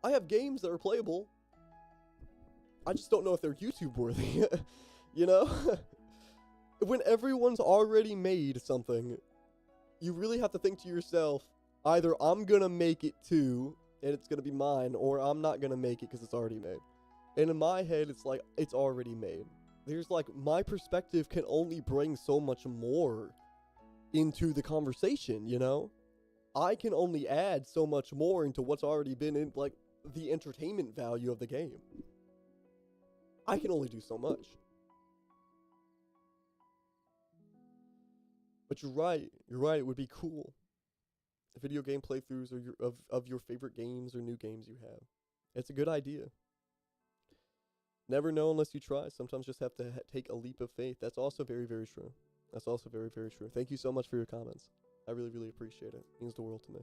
[SPEAKER 1] I have games that are playable. I just don't know if they're YouTube worthy. When everyone's already made something, you really have to think to yourself, either I'm gonna make it too, and it's gonna be mine, or I'm not gonna make it because it's already made. And in my head, it's like, it's already made. There's like, my perspective can only bring so much more into the conversation, I can only add so much more into what's already been in, like, the entertainment value of the game. I can only do so much. But you're right, it would be cool. Video game playthroughs are of your favorite games or new games you have. It's a good idea. Never know unless you try. Sometimes just have to take a leap of faith. That's also very, very true. That's also very, very true. Thank you so much for your comments. I really, really appreciate it. It means the world to me.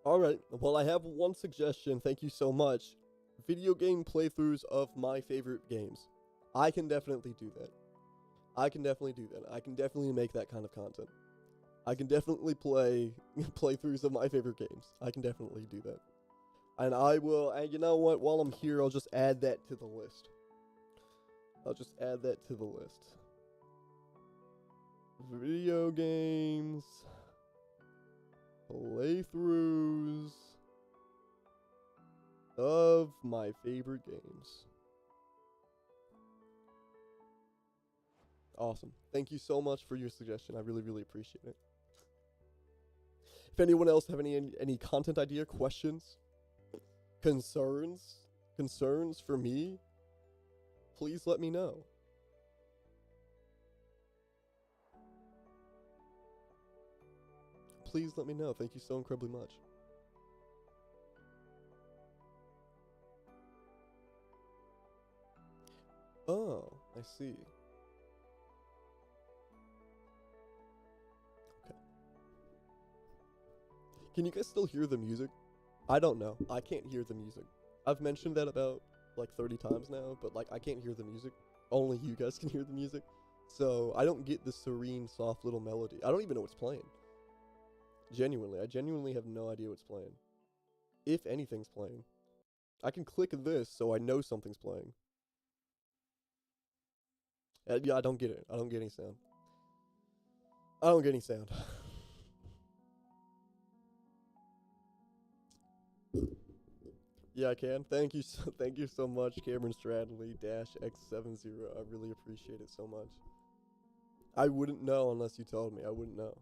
[SPEAKER 1] Alright, well, I have one suggestion. Thank you so much. Video game playthroughs of my favorite games. I can definitely do that. I can definitely make that kind of content. I can definitely play playthroughs of my favorite games. I can definitely do that. And I will, and you know what, while I'm here, I'll just add that to the list. Video games, playthroughs of my favorite games. Awesome. Thank you so much for your suggestion. I really, really appreciate it. If anyone else have any content idea, questions, concerns for me, please let me know. Please let me know. Thank you so incredibly much. Oh, I see. Okay. Can you guys still hear the music? I don't know. I can't hear the music. I've mentioned that about like 30 times now, but like I can't hear the music. Only you guys can hear the music. So I don't get the serene, soft little melody. I don't even know what's playing. Genuinely. I genuinely have no idea what's playing. If anything's playing. I can click this so I know something's playing. Yeah, I don't get it. I don't get any sound. Yeah, I can. Thank you so much, Cameron Stradley -X70. I really appreciate it so much. I wouldn't know unless you told me. I wouldn't know.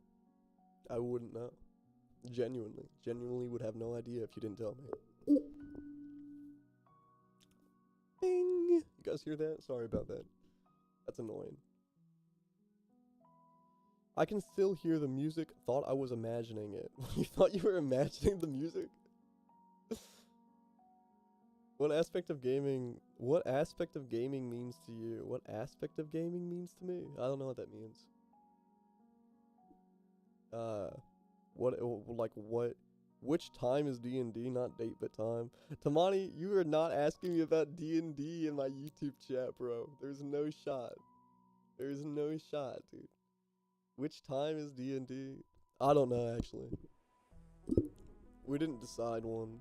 [SPEAKER 1] Genuinely would have no idea if you didn't tell me. Bing! You guys hear that? Sorry about that. That's annoying. I can still hear the music. Thought I was imagining it. You thought you were imagining the music? What aspect of gaming means to you? What aspect of gaming means to me? I don't know what that means. which time is D&D, not date but time? Tamani, you are not asking me about D&D in my YouTube chat, bro. There's no shot. There's no shot, dude. Which time is D&D? I don't know, actually. We didn't decide one.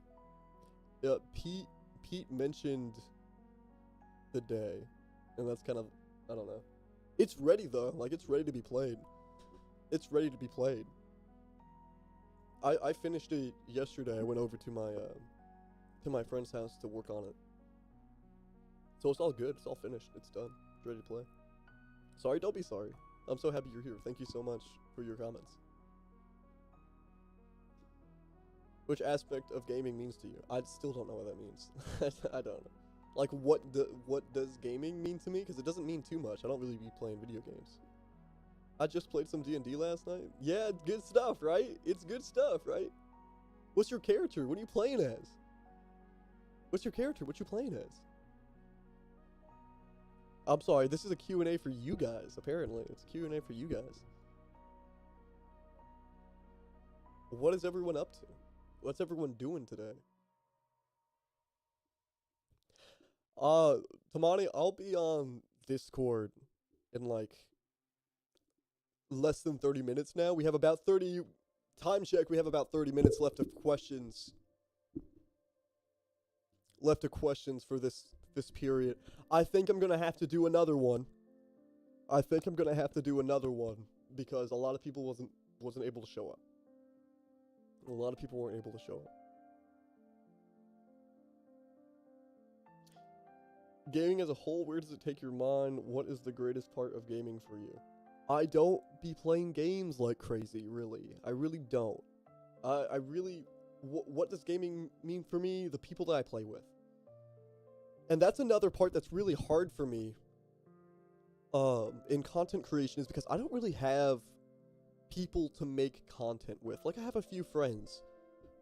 [SPEAKER 1] Yeah, Pete mentioned the day, and that's kind of, I don't know. It's ready though, like it's ready to be played. It's ready to be played. I finished it yesterday. I went over to my friend's house to work on it. So it's all good. It's all finished. It's done. It's ready to play. Sorry, don't be sorry. I'm so happy you're here. Thank you so much for your comments. Which aspect of gaming means to you? I still don't know what that means. I don't know. Like, what does gaming mean to me? Because it doesn't mean too much. I don't really be playing video games. I just played some D&D last night. Yeah, it's good stuff, right? It's good stuff, right? What's your character? What are you playing as? What's your character? What you playing as? I'm sorry, this is a Q&A for you guys, apparently. It's a Q&A for you guys. What is everyone up to? What's everyone doing today? Tamani, I'll be on Discord in like less than 30 minutes now. We have about 30, time check, we have about 30 minutes left of questions. Left of questions for this period. I think I'm gonna have to do another one. Because a lot of people wasn't able to show up. A lot of people weren't able to show up. Gaming as a whole, where does it take your mind? What is the greatest part of gaming for you? I don't be playing games like crazy, really. I really don't. What does gaming mean for me? The people that I play with. And that's another part that's really hard for me in content creation, is because I don't really have people to make content with. Like, I have a few friends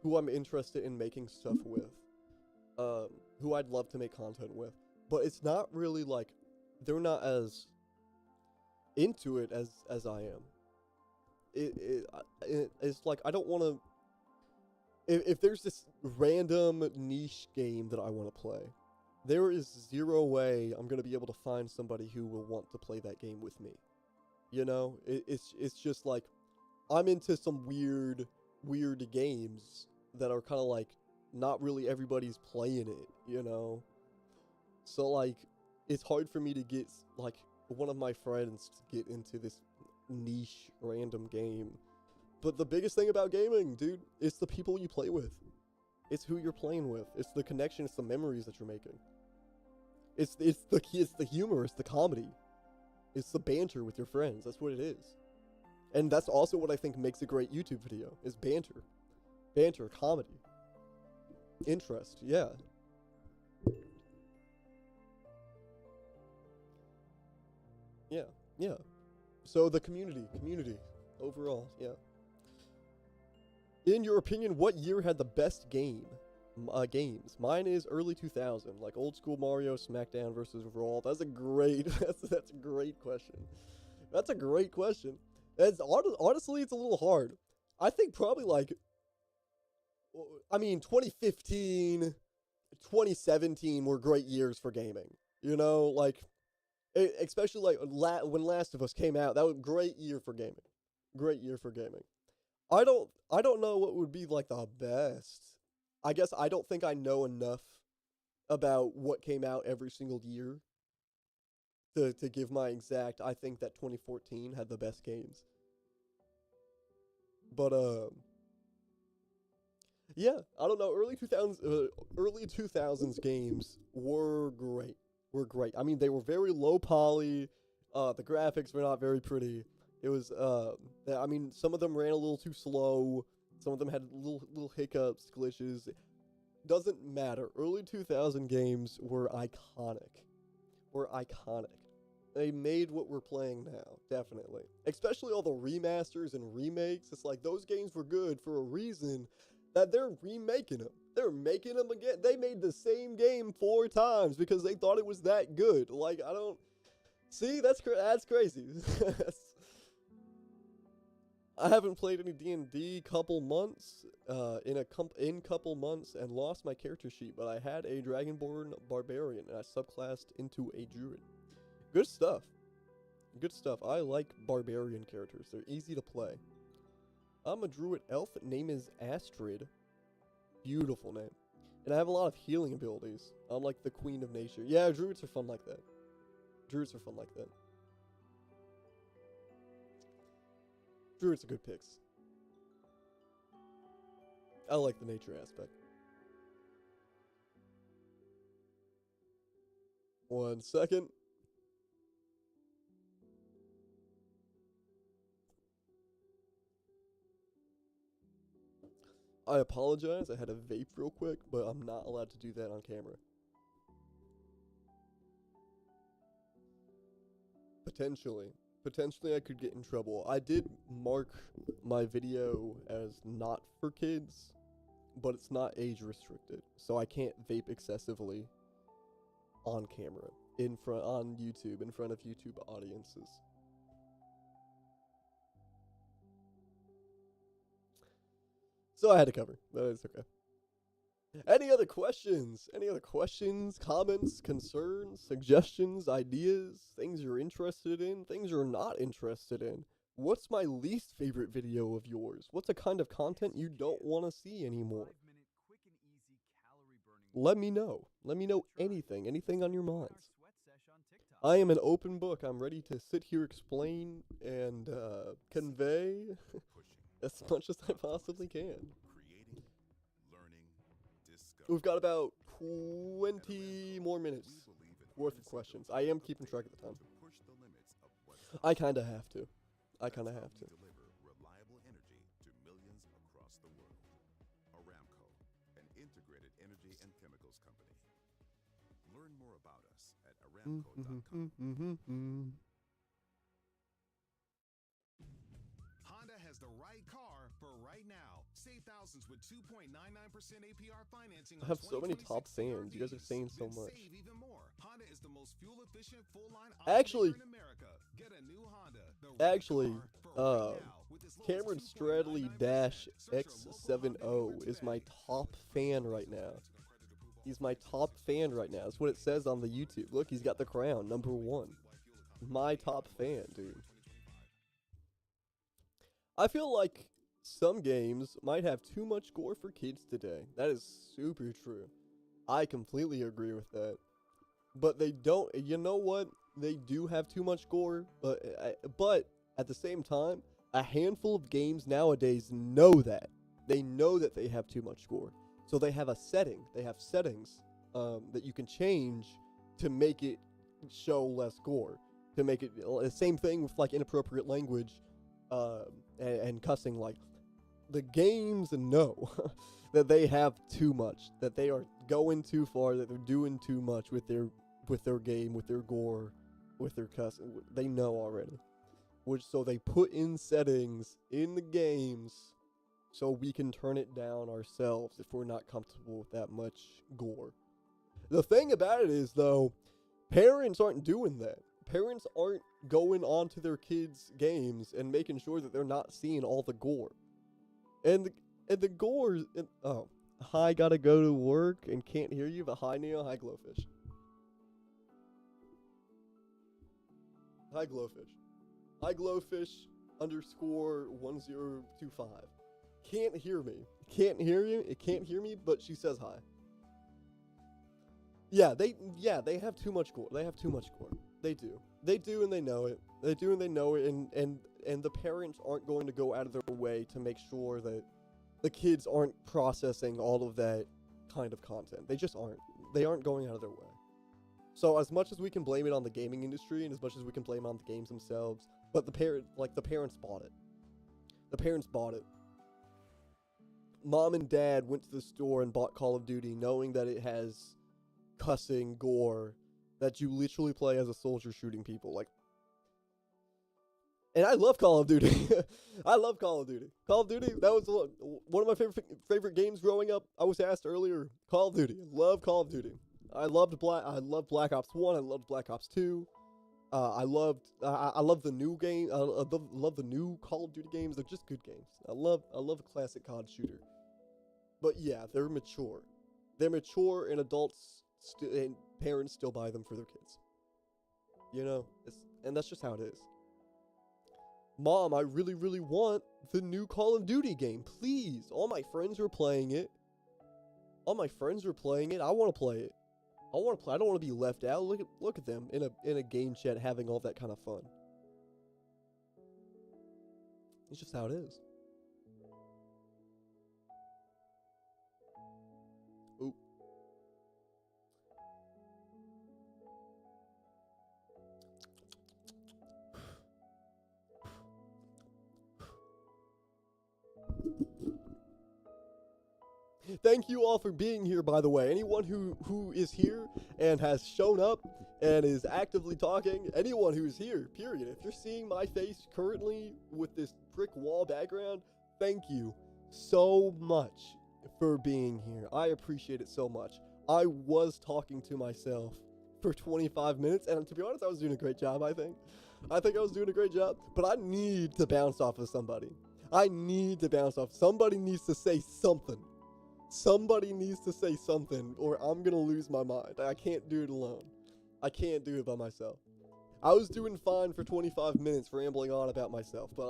[SPEAKER 1] who I'm interested in making stuff with, who I'd love to make content with. But it's not really like, they're not as into it as I am. It's like, I don't want to, if there's this random niche game that I want to play, there is zero way I'm going to be able to find somebody who will want to play that game with me. You know, it's just like, I'm into some weird games that are kind of like, not really everybody's playing it, you know? So like, it's hard for me to get like one of my friends to get into this niche random game. But the biggest thing about gaming, dude, it's the people you play with. It's who you're playing with. It's the connection. It's the memories that you're making. It's the humor. It's the comedy. It's the banter with your friends. That's what it is. And that's also what I think makes a great YouTube video, is banter. Banter, comedy. Interest, yeah. Yeah. So the community, overall, yeah. In your opinion, what year had the best games? Mine is early 2000, like old school Mario, SmackDown versus Raw. That's a great, that's a great question. That's a great question. Honestly, it's a little hard. I think probably like, I mean, 2015, 2017 were great years for gaming. You know, like, especially like when Last of Us came out, that was a great year for gaming. Great year for gaming. I don't know what would be like the best. I guess I don't think I know enough about what came out every single year to give my exact. I think that 2014 had the best games. But yeah, I don't know. Early 2000s games were great. I mean, they were very low poly. The graphics were not very pretty. It was I mean, some of them ran a little too slow. Some of them had little hiccups, glitches. Doesn't matter. Early 2000 games were iconic. They made what we're playing now, definitely. Especially all the remasters and remakes. It's like, those games were good for a reason that they're remaking them. They're making them again. They made the same game 4 times because they thought it was that good. Like, I don't... See, that's crazy. I haven't played any D&D couple months, in couple months, and lost my character sheet, but I had a Dragonborn Barbarian, and I subclassed into a Druid. Good stuff. Good stuff. I like Barbarian characters. They're easy to play. I'm a Druid Elf. Name is Astrid. Beautiful name. And I have a lot of healing abilities. I'm like the Queen of Nature. Yeah, Druids are fun like that. Druids are fun like that. Druids are good picks. I like the nature aspect. 1 second. I apologize. I had a vape real quick, but I'm not allowed to do that on camera. Potentially. Potentially I could get in trouble. I did mark my video as not for kids, but it's not age restricted. So I can't vape excessively on camera, on YouTube, in front of YouTube audiences. So I had to cover, but it's okay. Any other questions? Any other questions, comments, concerns, suggestions, ideas, things you're interested in, things you're not interested in? What's my least favorite video of yours? What's a kind of content you don't want to see anymore? Let me know. Let me know anything on your minds. I am an open book. I'm ready to sit here, explain, and convey as much as I possibly can. We've got about 20 more minutes worth of questions. I am keeping track of the time. I kind of have to.
[SPEAKER 6] Deliver reliable energy to millions across the world. Aramco, an integrated energy and chemicals company. Learn more about us at aramco.com. Honda has the right car for right now. Save thousands with 2.99% APR financing.
[SPEAKER 1] I have so many top fans. You guys are saying so much.
[SPEAKER 6] Save even more. Honda is the most fuel efficient full line
[SPEAKER 1] Actually,
[SPEAKER 6] in America. Get a new Honda. The right
[SPEAKER 1] actually,
[SPEAKER 6] car for right now with as low as
[SPEAKER 1] Cameron
[SPEAKER 6] 2.99%.
[SPEAKER 1] Stradley-X70 is my top fan right now. He's my top fan right now. That's what it says on the YouTube. Look, he's got the crown, #1. My top fan, dude. I feel like some games might have too much gore for kids today. That is super true. I completely agree with that. But they don't, you know what? They do have too much gore, but at the same time, a handful of games nowadays know that. They know that they have too much gore. So they have a setting. They have settings that you can change to make it show less gore. To make it the same thing with like inappropriate language and cussing. Like the games know that they have too much. That they are going too far. That they're doing too much with their game, with their gore, with their cussing. They know already. So they put in settings in the games so we can turn it down ourselves if we're not comfortable with that much gore. The thing about it is, though, parents aren't doing that. Parents aren't going onto their kids' games and making sure that they're not seeing all the gore. And the gore... Oh. Hi, gotta go to work and can't hear you, but hi, Neil. Hi, Glowfish. Hi, Glowfish. Hi, Glowfish _1025. Can't hear me. Can't hear you. It can't hear me, but she says hi. Yeah, they have too much gore. They have too much gore. They do. They do, and they know it. They do, and they know it, and the parents aren't going to go out of their way to make sure that the kids aren't processing all of that kind of content. They just aren't. They aren't going out of their way. So as much as we can blame it on the gaming industry, and as much as we can blame it on the games themselves, but the parents bought it. The parents bought it. Mom and dad went to the store and bought Call of Duty knowing that it has cussing, gore, that you literally play as a soldier shooting people. Like, and I love Call of Duty. I love Call of Duty. Call of Duty, that was one of my favorite games growing up. I was asked earlier, Call of Duty. Love Call of Duty. I loved Black Ops 1. I loved Black Ops 2. I love the new game. I love the new Call of Duty games. They're just good games. I love a classic COD shooter. But yeah, they're mature. They're mature, and adults and parents still buy them for their kids. You know, and that's just how it is. Mom, I really, really want the new Call of Duty game. Please. All my friends are playing it. I want to play it. I want to play. I don't want to be left out. Look at them in a game chat having all that kind of fun. It's just how it is. Oop. Thank you all for being here, by the way. Anyone who is here and has shown up and is actively talking, anyone who's here, period. If you're seeing my face currently with this brick wall background, thank you so much for being here. I appreciate it so much. I was talking to myself for 25 minutes, and to be honest, I was doing a great job, I think. I was doing a great job, but I need to bounce off of somebody. Somebody needs to say something. Somebody needs to say something, or I'm gonna lose my mind. I can't do it alone. I can't do it by myself. I was doing fine for 25 minutes rambling on about myself, but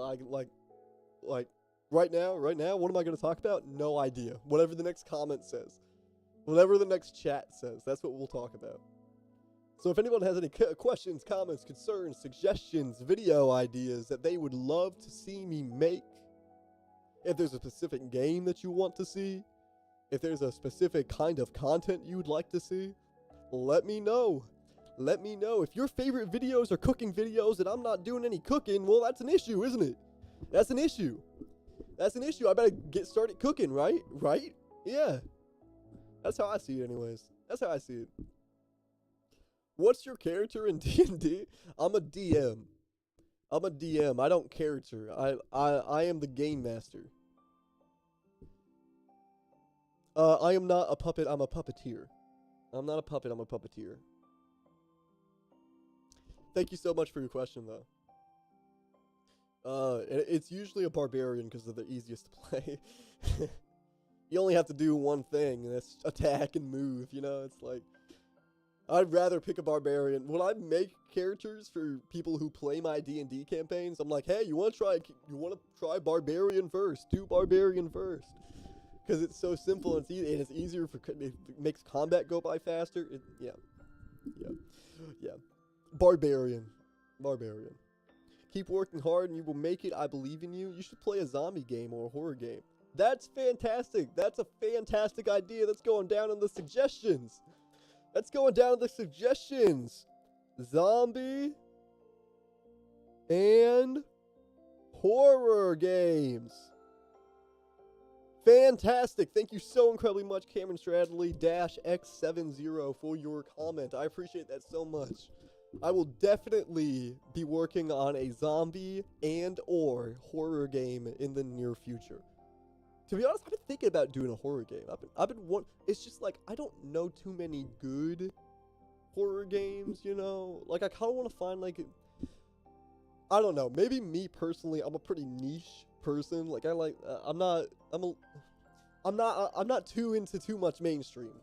[SPEAKER 1] right now, what am I gonna talk about? No idea. Whatever the next comment says. Whatever the next chat says, that's what we'll talk about. So if anyone has any questions, comments, concerns, suggestions, video ideas that they would love to see me make, if there's a specific game that you want to see, if there's a specific kind of content you would like to see, let me know. Let me know. If your favorite videos are cooking videos and I'm not doing any cooking, well, that's an issue, isn't it? That's an issue. I better get started cooking, right? Right? Yeah. That's how I see it anyways. That's how I see it. What's your character in D&D? I'm a DM. I don't character. I am the game master. I am not a puppet, I'm a puppeteer. I'm not a puppet, I'm a puppeteer. Thank you so much for your question, though. It's usually a barbarian because they're the easiest to play. You only have to do one thing, and that's attack and move, you know? It's like, I'd rather pick a barbarian. When I make characters for people who play my D&D campaigns, I'm like, hey, you want to try barbarian first? Do barbarian first. Because it's so simple and it's easier it makes combat go by faster. Yeah. Barbarian. Keep working hard and you will make it. I believe in you. You should play a zombie game or a horror game. That's fantastic. That's a fantastic idea. That's going down in the suggestions. Zombie and horror games. Fantastic. Thank you so incredibly much, Cameron Stradley-X70 for your comment. I appreciate that so much. I will definitely be working on a zombie and or horror game in the near future. To be honest, I've been thinking about doing a horror game. It's just like, I don't know too many good horror games, you know? Like, I kind of want to find, like, I don't know. Maybe me personally, I'm a pretty niche person. Like, I'm not too into too much mainstream.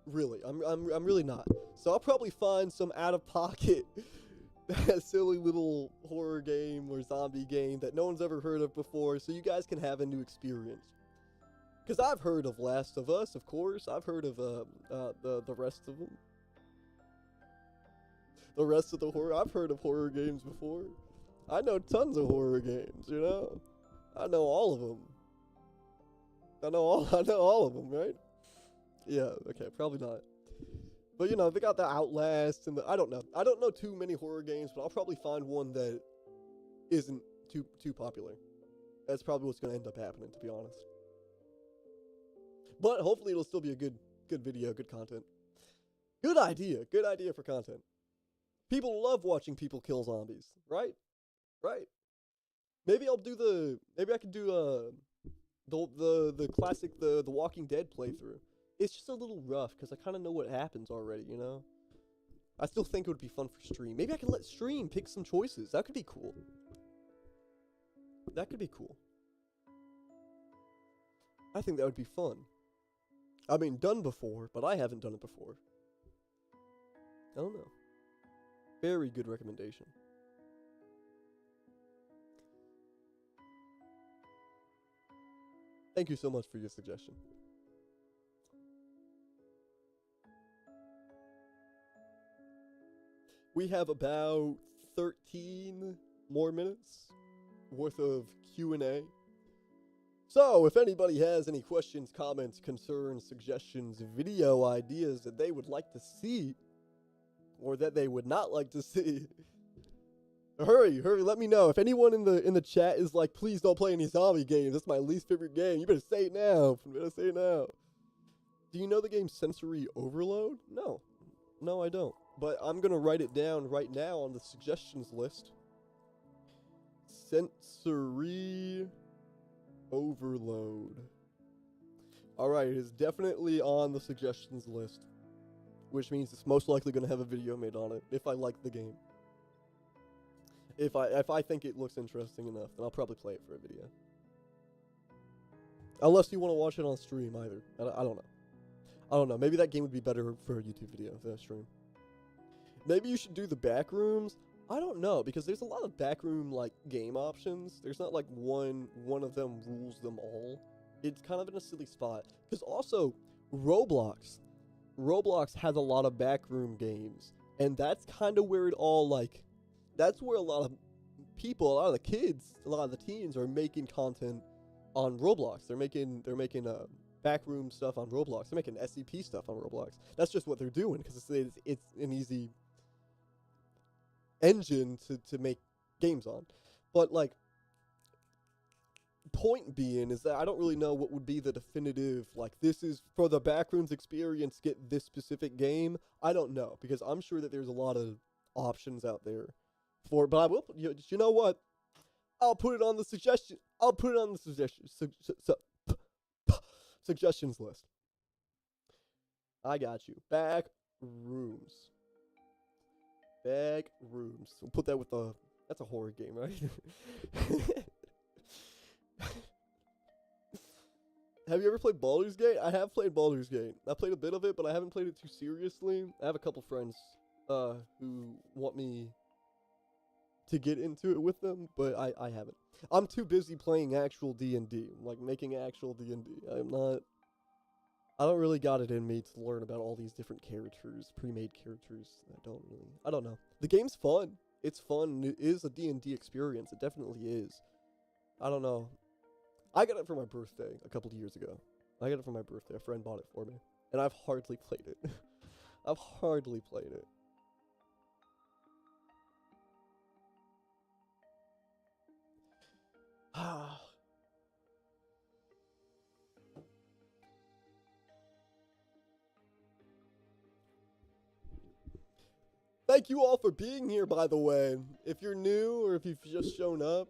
[SPEAKER 1] Really. I'm really not. So I'll probably find some out-of-pocket silly little horror game or zombie game that no one's ever heard of before, so you guys can have a new experience. Because I've heard of Last of Us, of course. I've heard of the rest of them. The rest of the horror. I've heard of horror games before. I know tons of horror games, you know? I know all of them. I know all of them, right? Yeah, okay, probably not. But, you know, they got the Outlast and I don't know. I don't know too many horror games, but I'll probably find one that isn't too popular. That's probably what's going to end up happening, to be honest. But hopefully it'll still be a good video, good content. Good idea for content. People love watching people kill zombies, right? Right. Maybe I could do the classic The Walking Dead playthrough. It's just a little rough because I kind of know what happens already, you know? I still think it would be fun for stream. Maybe I can let stream pick some choices. That could be cool. That could be cool. I think that would be fun. I mean, done before, but I haven't done it before. I don't know. Very good recommendation. Thank you so much for your suggestion. We have about 13 more minutes worth of Q&A. So, if anybody has any questions, comments, concerns, suggestions, video ideas that they would like to see, or that they would not like to see, hurry, let me know. If anyone in the chat is like, please don't play any zombie games, that's my least favorite game, you better say it now. You better say it now. Do you know the game Sensory Overload? No. No, I don't. But I'm going to write it down right now on the suggestions list. Sensory Overload. Alright, it is definitely on the suggestions list. Which means it's most likely going to have a video made on it, if I like the game. If I think it looks interesting enough, then I'll probably play it for a video. Unless you want to watch it on stream either. I don't know. I don't know. Maybe that game would be better for a YouTube video than a stream. Maybe you should do the back rooms. I don't know, because there's a lot of backroom like game options. There's not like one of them rules them all. It's kind of in a silly spot. Because also, Roblox has a lot of backroom games. And that's kind of where it all like, that's where a lot of people, a lot of the kids, a lot of the teens are making content on Roblox. They're making backroom stuff on Roblox. They're making SCP stuff on Roblox. That's just what they're doing because it's an easy engine to make games on. But like, point being is that I don't really know what would be the definitive, like, this is for the backrooms experience, get this specific game. I don't know, because I'm sure that there's a lot of options out there for, but I will, you know what? I'll put it on the suggestion. I'll put it on the suggestions list. I got you. Back rooms. Back rooms. We'll put that with the, that's a horror game, right? Have you ever played Baldur's Gate? I have played Baldur's Gate. I played a bit of it, but I haven't played it too seriously. I have a couple friends who want me to get into it with them, but I haven't. I'm too busy playing actual D&D, like making actual D&D. I don't really got it in me to learn about all these different characters, pre-made characters. I don't know. The game's fun. It's fun. It is a D&D experience. It definitely is. I don't know. I got it for my birthday a couple of years ago. I got it for my birthday. A friend bought it for me. And I've hardly played it. I've hardly played it. Thank you all for being here, by the way. If you're new or if you've just shown up,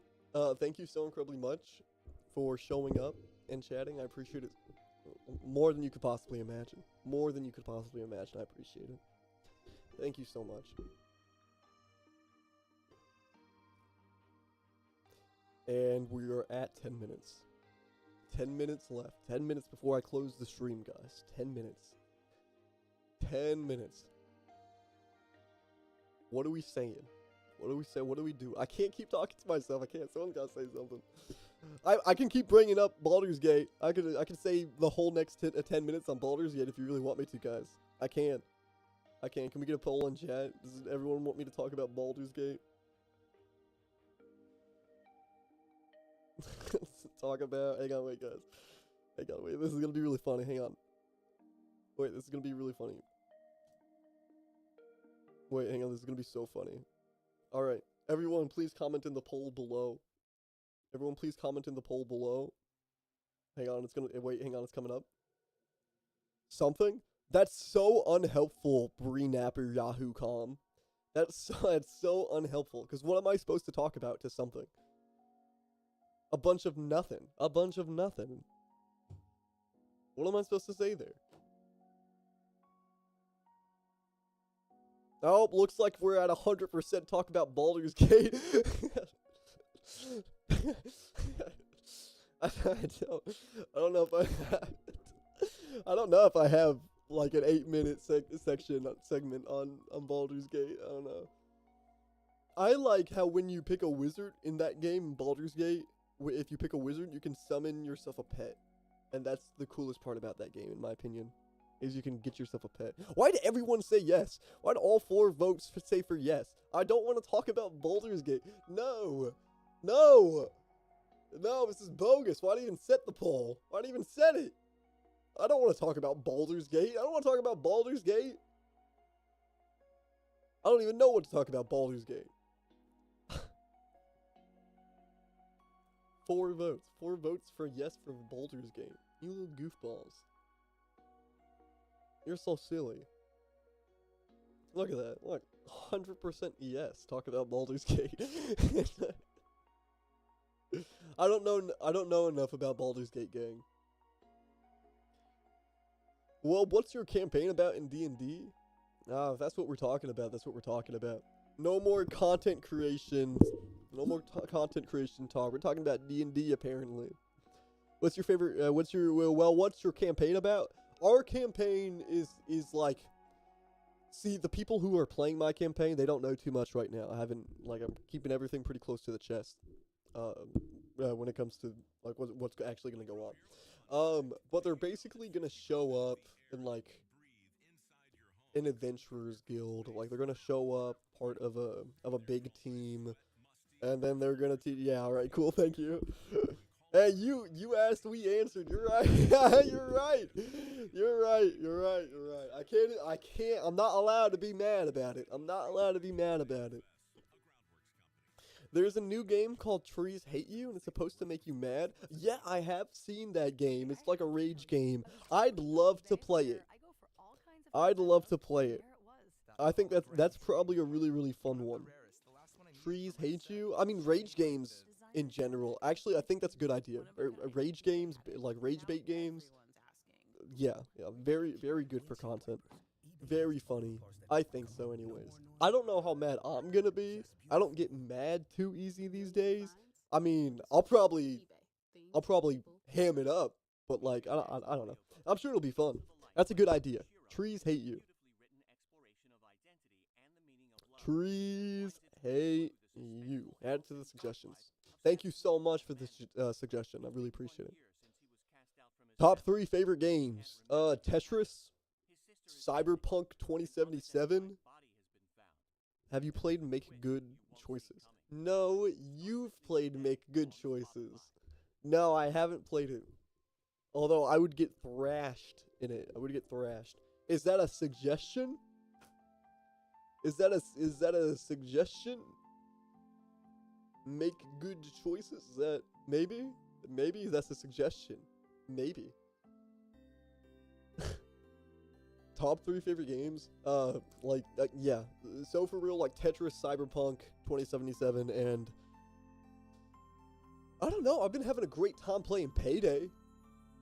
[SPEAKER 1] thank you so incredibly much for showing up and chatting. I appreciate it more than you could possibly imagine. More than you could possibly imagine. I appreciate it. Thank you so much. And we are at 10 minutes. 10 minutes left. 10 minutes before I close the stream, guys. 10 minutes. 10 minutes. What are we saying? What do we say? What do we do? I can't keep talking to myself. I can't. Someone's gotta say something. I can keep bringing up Baldur's Gate. I could say the whole next 10 minutes on Baldur's Gate if you really want me to, guys. I can. Can we get a poll in chat? Does everyone want me to talk about Baldur's Gate? Talk about. Hang on, wait, guys. Hang on, wait. This is gonna be really funny. Hang on. Wait, this is gonna be really funny. Wait, hang on. This is gonna be so funny. All right, everyone, please comment in the poll below. Everyone, please comment in the poll below. Hang on, it's gonna wait. Hang on, it's coming up. Something that's so unhelpful, Bree Napper Yahoo Com. That's so unhelpful. Because what am I supposed to talk about to something? A bunch of nothing. A bunch of nothing. What am I supposed to say there? Oh, looks like we're at 100% talk about Baldur's Gate. I don't know if I don't know if I have like an 8-minute segment on Baldur's Gate. I don't know. I like how when you pick a wizard in that game, Baldur's Gate, if you pick a wizard, you can summon yourself a pet. And that's the coolest part about that game, in my opinion, is you can get yourself a pet. Why did everyone say yes? Why did all 4 votes say for yes? I don't want to talk about Baldur's Gate. No. No. No, this is bogus. Why did you even set the poll? Why did you even set it? I don't want to talk about Baldur's Gate. I don't want to talk about Baldur's Gate. I don't even know what to talk about Baldur's Gate. 4 votes. 4 votes for yes for Baldur's Gate. You little goofballs. You're so silly. Look at that. Look. 100% yes. Talk about Baldur's Gate. I don't know enough about Baldur's Gate, gang. Well, what's your campaign about in D&D? Ah, if that's what we're talking about, that's what we're talking about. No more content creation. No more content creation talk. We're talking about D&D apparently. What's your favorite what's your campaign about? Our campaign is like, see, the people who are playing my campaign, they don't know too much right now. I'm keeping everything pretty close to the chest. When it comes to like what's actually going to go on. But they're basically going to show up in like an adventurers guild. Like they're going to show up part of a big team, and then they're going to yeah, all right, cool, thank you. Hey, you asked, we answered. You're right. You're right. You're right. You're right. You're right. I can't. I'm not allowed to be mad about it. I'm not allowed to be mad about it. There's a new game called Trees Hate You, and it's supposed to make you mad. Yeah, I have seen that game. It's like a rage game. I'd love to play it. I'd love to play it. I think that's probably a really, really fun one. Trees Hate You? I mean, rage games in general. Actually, I think that's a good idea. Rage games, like rage bait games. Yeah, very, very good for content. Very funny. I think so anyways. I don't know how mad I'm gonna be. I don't get mad too easy these days. I mean, I'll probably ham it up, but like, I don't know. I'm sure it'll be fun. That's a good idea. Trees Hate You. Trees Hate You. Add it to the suggestions. Thank you so much for this suggestion. I really appreciate it. Top 3 favorite games. Tetris. Cyberpunk 2077. Have you played Make Good Choices? No, you've played Make Good Choices. No, I haven't played it. Although I would get thrashed in it. I would get thrashed. Is that a suggestion? Is that a suggestion? Make Good Choices? Is that maybe? Maybe that's a suggestion. Maybe. Top 3 favorite games? Yeah. So for real, like Tetris, Cyberpunk 2077, and I don't know. I've been having a great time playing Payday.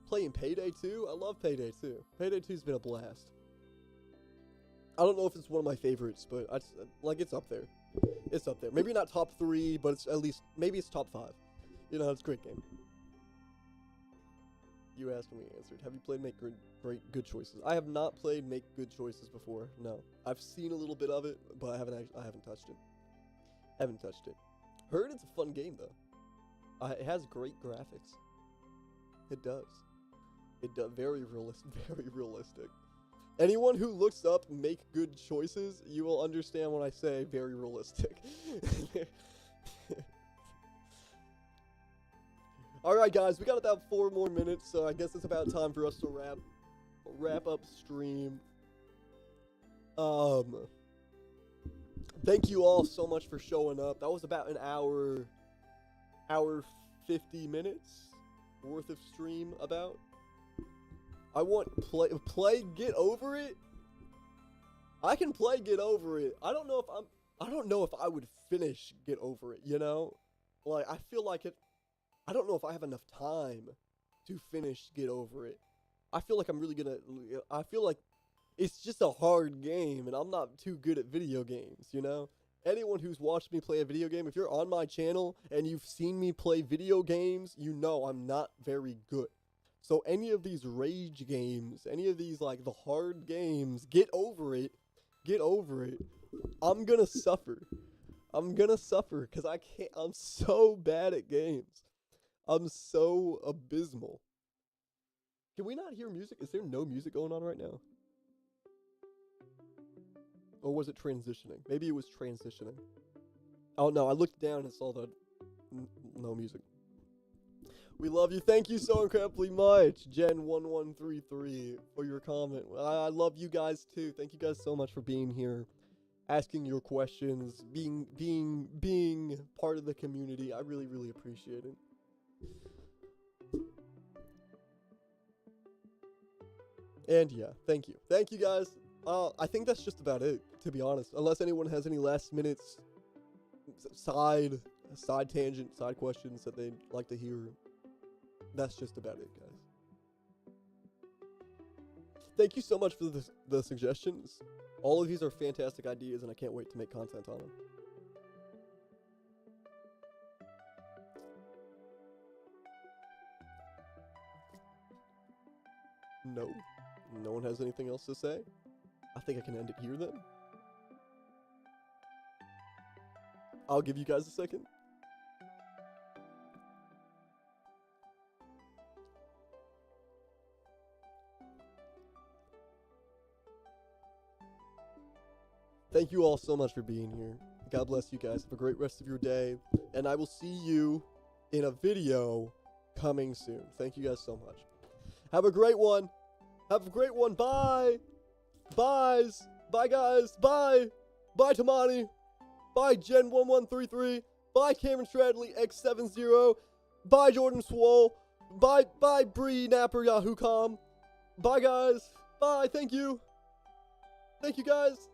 [SPEAKER 1] Playing Payday 2? I love Payday 2. Payday 2's been a blast. I don't know if it's one of my favorites, but it's up there. It's up there. Maybe not top 3, but it's at least, maybe it's top 5. You know, it's a great game. You asked and we answered. Have you played Make Good Choices? I have not played Make Good Choices before. No, I've seen a little bit of it, but I haven't touched it. Heard it's a fun game though. It has great graphics. It does. It does. Very realistic. Very realistic. Anyone who looks up Make Good Choices, you will understand when I say very realistic. Alright guys, we got about 4 more minutes, so I guess it's about time for us to wrap up stream. Thank you all so much for showing up. That was about an hour 50 minutes worth of stream about. I want play Get Over It. I can play Get Over It. I don't know if I would finish Get Over It, you know? Like, I feel like I don't know if I have enough time to finish Get Over It. I feel like it's just a hard game, and I'm not too good at video games, you know? Anyone who's watched me play a video game, if you're on my channel and you've seen me play video games, you know I'm not very good. So any of these rage games, any of these, like, the hard games, get over it. Get over it. I'm gonna suffer. I'm gonna suffer because I can't. I'm so bad at games. I'm so abysmal. Can we not hear music? Is there no music going on right now? Or was it transitioning? Maybe it was transitioning. Oh no, I looked down and saw the no music. We love you. Thank you so incredibly much, Gen1133, for your comment. I love you guys too. Thank you guys so much for being here, asking your questions, being part of the community. I really, really appreciate it. And yeah, thank you. Thank you guys. I think that's just about it, to be honest. Unless anyone has any last minutes side tangent, side questions that they'd like to hear. That's just about it, guys. Thank you so much for the suggestions. All of these are fantastic ideas, and I can't wait to make content on them. No. No one has anything else to say? I think I can end it here then. I'll give you guys a second. Thank you all so much for being here. God bless you guys. Have a great rest of your day. And I will see you in a video coming soon. Thank you guys so much. Have a great one. Have a great one. Bye. Byes. Bye, guys. Bye. Bye, Tamani. Bye, Gen1133. Bye, Cameron Stradley, X70. Bye, Jordan Swole. Bye, Bree Napper, Yahoo.com. Bye, guys. Bye. Thank you. Thank you, guys.